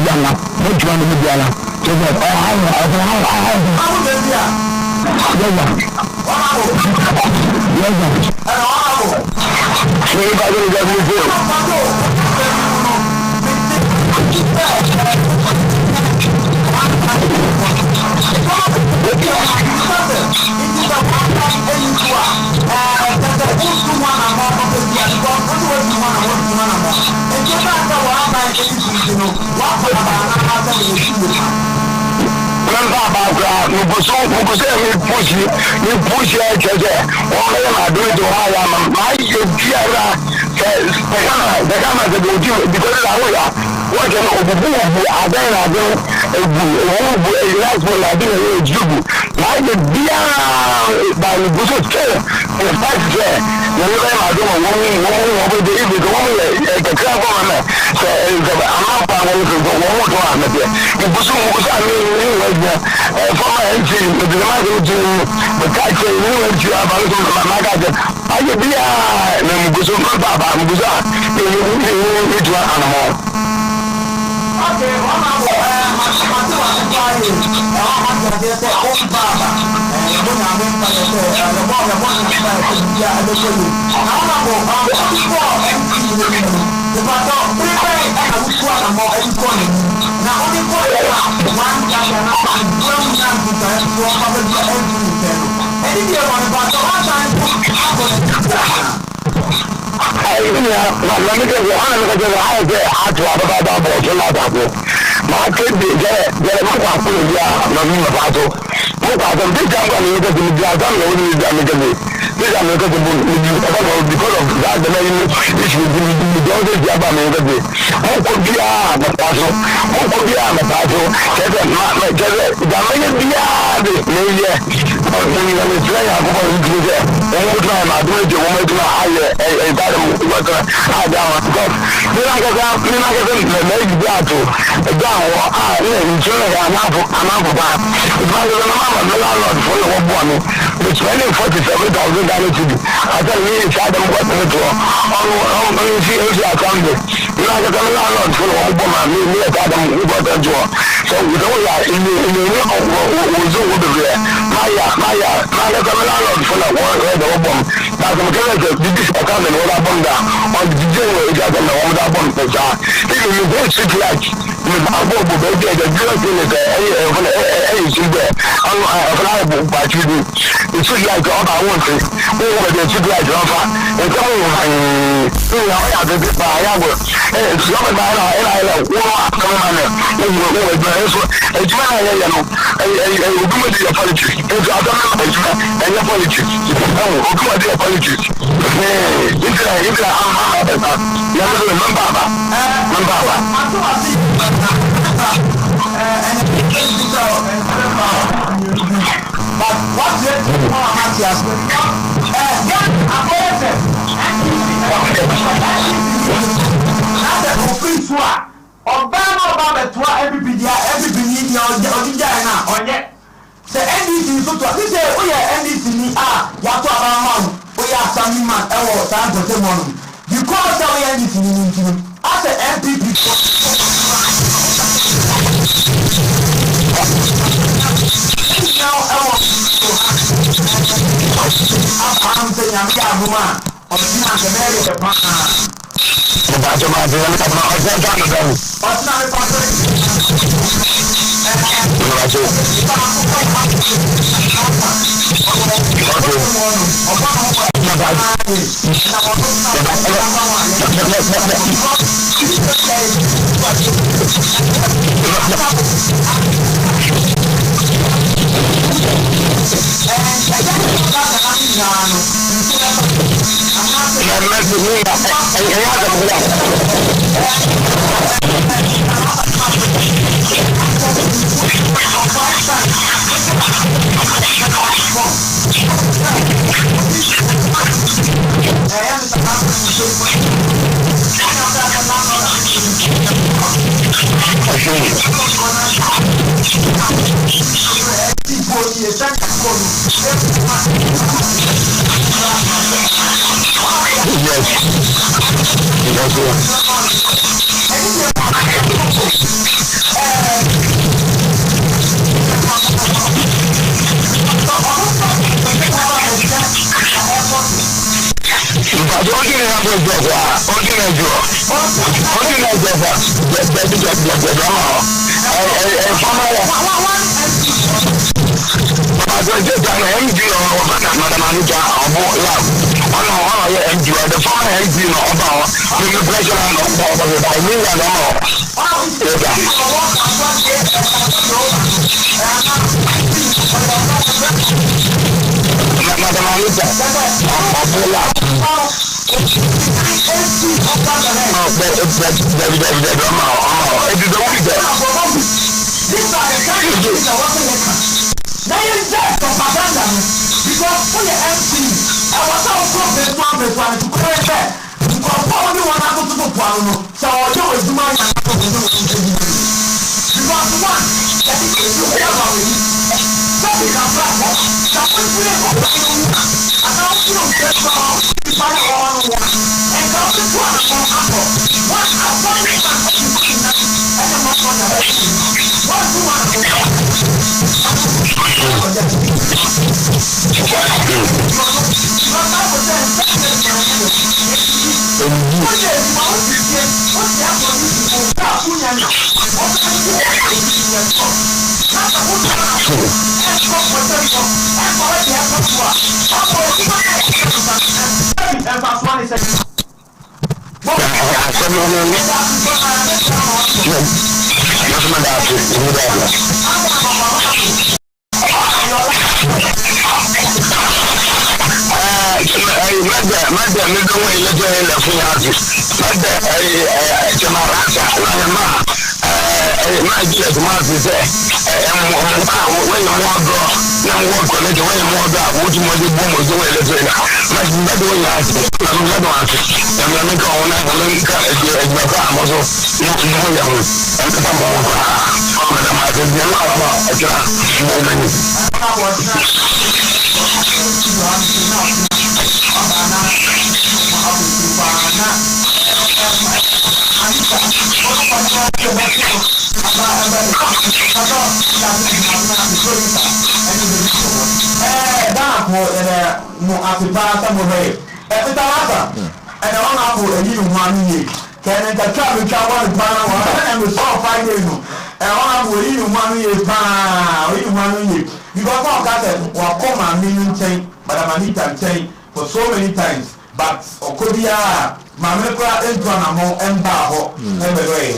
For so many times, but Okodia, Mamekra, and Twanamo, and Baho, and the way.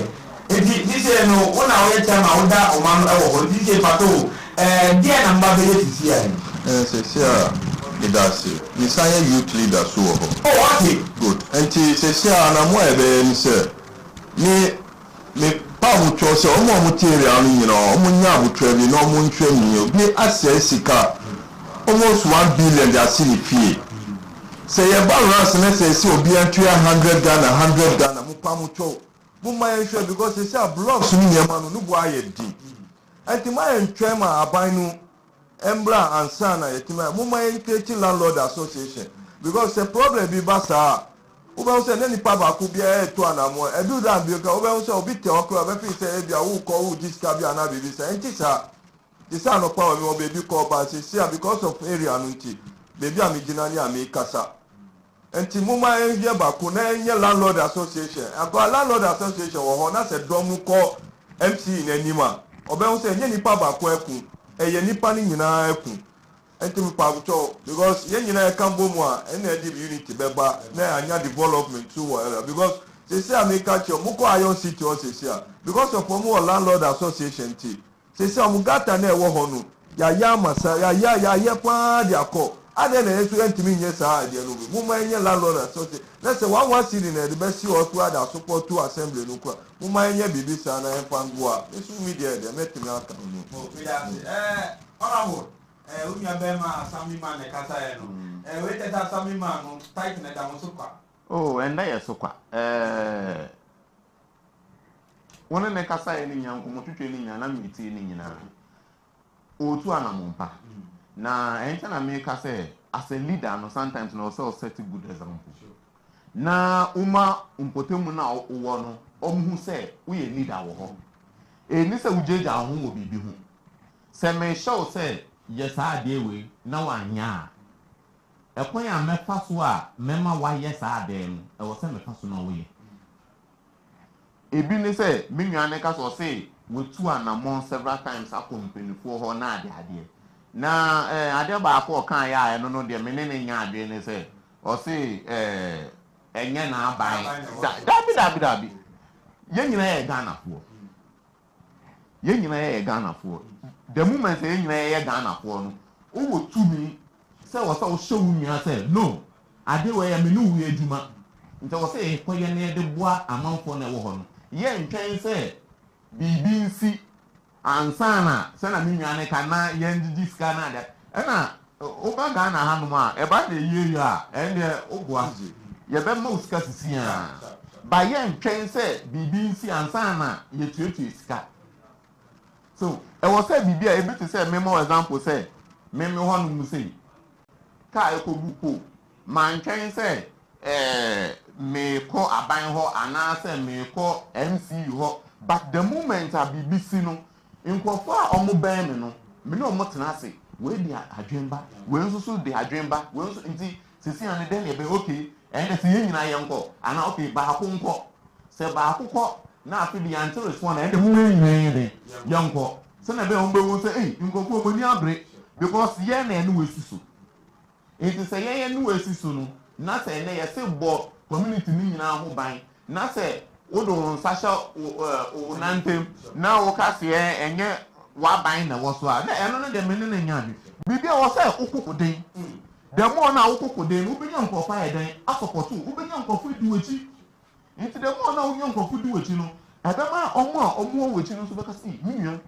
This is no one hour time I would that or man or DJ Pato, and dear number is here. It does. Messiah youth leader, so. Oh, okay. Good. And she says, and I'm well, then, sir. Me Paul chose a more material, Munya training, no moon training, you access Sika almost 1 billion. They are seeing fee. Say about us and say, so be a 100 Ghana, 100 Ghana, Mupamucho. Mumma ensure because they say blocks in your man, no why it did. And to my trema, Abinu, Embra and Sana, Mumma and Landlord Association. Because the problem be Bassa. Uba say any papa could be a to an amor. I do that because Uba say bit of a say who call this cabin and baby say, and this son of power will be called by say because of area anunti. Baby I'm originally make casa. And Timuma and Yabakuna Landlord Association. I got Landlord Association or Hona said Domu call MC in Enima. Oba say any papa kweku, a Yenipani in a eku. And to Pabucho, because Yenina Cambomoa and the unity beba, now development too, because they say I make catch your Muko Iron City or Cecia, because of more Landlord Association tea. They say Mugata ne Wahonu, Yamasa, Yapa, Yako. I then to me, yes, I dear Mumma Landlord Association. Let's say one city in the best you or two other support to assembly. Mumma Bibisa and Pangua. This media, they met me out. Honorable. unya bema Sammy man e kasa e no. We teta Sammy man no tight na da mo so kwa. Oh, and I so kwa. One ne kasa e ni nyanko mo twetwe ni nyana miti ni nyina. Otu anamompa. Na enta na me kasa as a leader no sometimes no also set a good example. Na uma mpotemu na wo no omhu se wo ye leader wo ho. Ni se ujeja ho wo bibi ho. Se me show se yes ade we na wanya. Ekwan ya mefa so a mema wa yes ade no e wo se mefa so na wo ye. Ebi ni se me nwane ka so se we tu anamon several times akompanifo ho na ade ade. Na ade ba akọ kan ya no no de me ne nya ade ni se o se enye na aban dabi ye nyina ye Ghana fo ye nyina ye Ghana fo the moment ye nyina ye Ghana fo no o wo tumi se wo show nua se no ade we ya me no wu adwuma nti wo se ko ye ne de boa amanfo na wo ho no ye ntwen se bibi nsi ansana se na me nua ne kana ye ndidi ska na ade na o ba Ghana ha no ma e ba de ye ya ende o boa ye be ma uska sisia ba ye ntwen se bibi nsi ansana ye tuetu iska so e was say bibi a e be to say me more example say me ho no mu say ka e ko buko ma ntwen se me ko aban ho ana se me ko MC ho but the moment a bibi si no nkofo a omo ban me no me no mo tena se we di adwemba we nso so di adwemba we nso nti sisia ne den e be okay and se nyina ye nko ana okay ba ko nko se ba ko na afi bi anti respond and mu nyina ye nko se na be on be won say nkofo mo ni abre because ye na enu wesiso enti se ye nu wesiso no na se na ye se bo community ni nyina ho ban na se odo nsasha o nantem na wo ka se enye wa ban na wo so a na eno no de me ne nya bi bibia wo se okukoden the more na okukoden wo benya nkofa ye den asopoto wo benya nkofa di wechi enti the more na wo nya nkofa di wechi no adama omo wechi no so beka se minua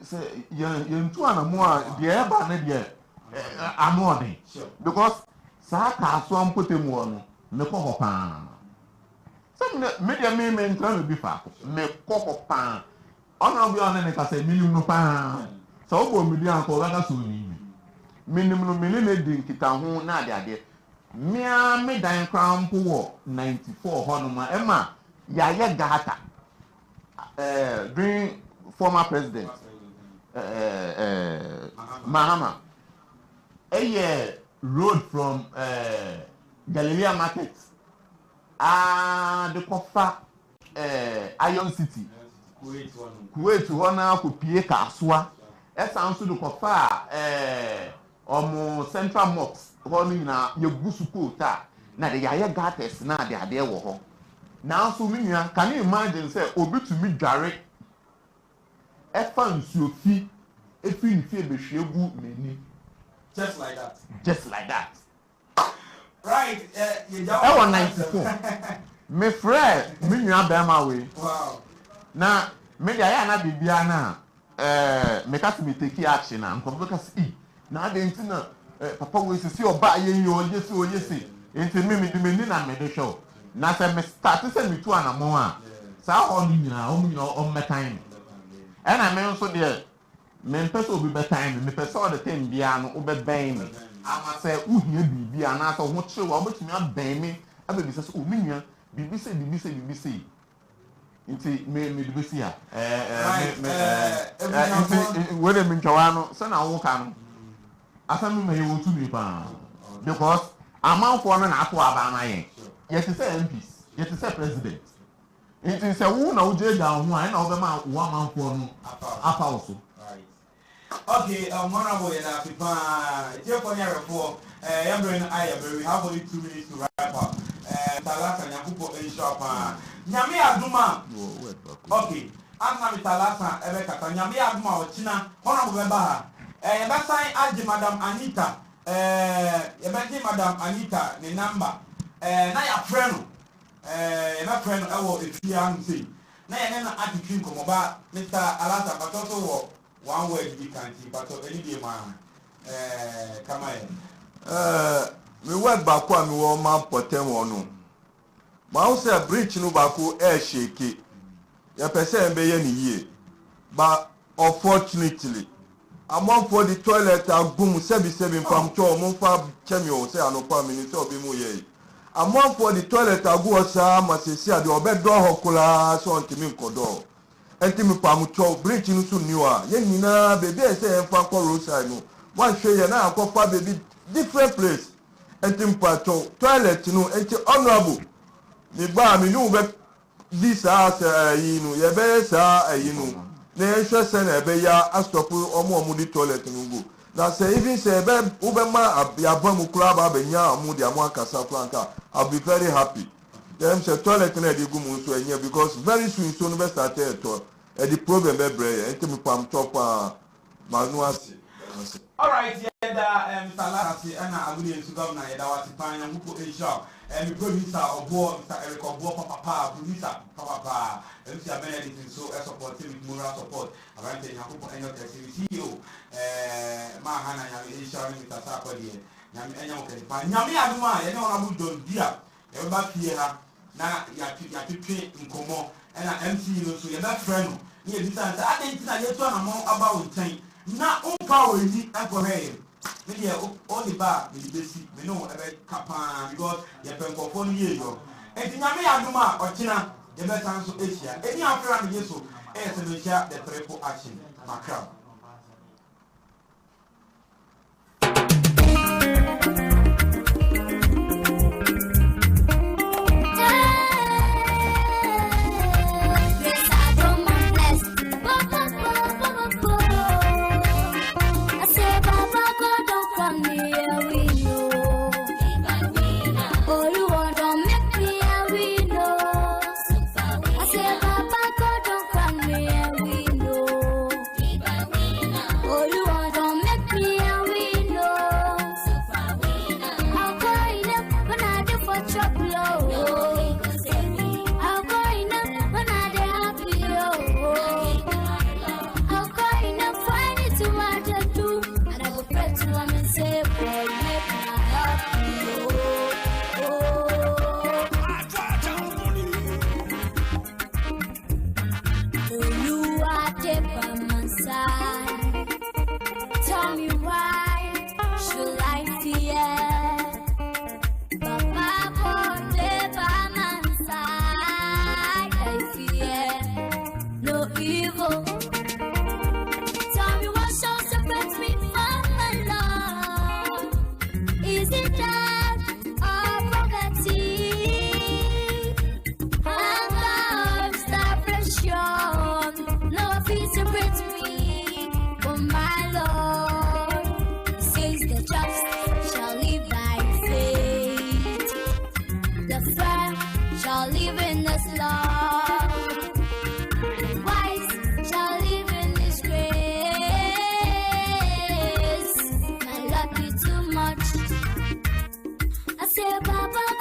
se ye ntu anamo a de e ba na de amode because sa ka so ampotemu no me ko hopa media me ntra bi fa me koko pan ona bi ona ne ka se minimum no pan so obo media ko ga so ni minimum no di nkita ho na ade mia me dan krampo wo 94 ho no ma e ma ya ye gata during former president Mahama road from Galilea Market the Kofa Iron City Kuwait wana ko pie kaswa esa nso de Kofa omo Central Mosque ho no nyina ye gusu kota na de ya gates na de ade wo ho na so minua can you imagine say obi to me dware efa nsuo fi efi ni fi behwegu meni Just like that. Right, I want 94. My friend, me nua be ma we. Wow. Na me dia ya na bibia na me ka se me take action na nko ka se na de ntina papa we sisi oba ye oyesi enti me di me ni na me de show. Na se me start se me tu anamo a sa ho ni nyina o mekan. E na me nso de me pese obi be time me pese all the time bia no obeben me ama se uhie bibia na so ho kire wa obetumi aben me abebi se o minua bibi se nti me bibi se a we de ntwa no se na wo ka no asami me ye wo tu mi pa because amanfo no na ato aba na ye te se MPs ye te se president nti se wo na wo je da ho a na wo be ma wo amanfo no afa wo so. Okay, honorable Pipa, we have only 2 minutes to wrap up. Talasa Nyakupo in shop. Nyami Aduma. Okay, I'm Talasa, Ebeka, Nyami Aduma or China, Honorable Baha. That's why I asked Madam Anita. Madam Anita, the number. Naya friend. My friend, I will if you are saying. Naya, I think about Mr. Alasa, but also one word we can see, but any day, man. Come me work back one me one man potem one. Ma wo say bridge no bako air shake. Ya person be ye ni ye. But unfortunately, among for the toilet agum 77 from cho mo fa chemio say anopa minute obi mu ye. Among for the toilet agu sa masesi ade obeddo hokula so ntimi nkodo. Entimi pam cho bridge no so niwa. Ye nyina baby say enfa ko roadside no. One show ye na akofa baby different place. Entimi pa cho toilet no enti honorable. Me ba me no be this house you ye be sa you na ehwe se na ebe ya astopu omo di toilet no go na say even say ebe ubema abamu kura ba benya amu di amu akasa franka I'll be very happy them say toilet na dey go mu so enye because very soon so no be start to the problem be bre enti me pam top manuasi. All right, yeah, Mr. Larasi and I will use governor that was fine and who put a shop and producer of war, Mr. Eric of war, Papa, producer, Papa, and Mr. Benedict, so I support him with moral support. I want to put any of the CEO, Mahana, and sharing with us up here. Yami Aduma, you know, I would do dear. Everybody here now, you have to train in Como and an MC, so you're not friend. Yes, I think that you're talking about time. Na power ni akohe me dey only ba me besi me no ebe kapa because ye penkofo ni ye yo enti nyame aduma ochina ye be san so asia eni afra me yeso se no sha the triple action makra. Papa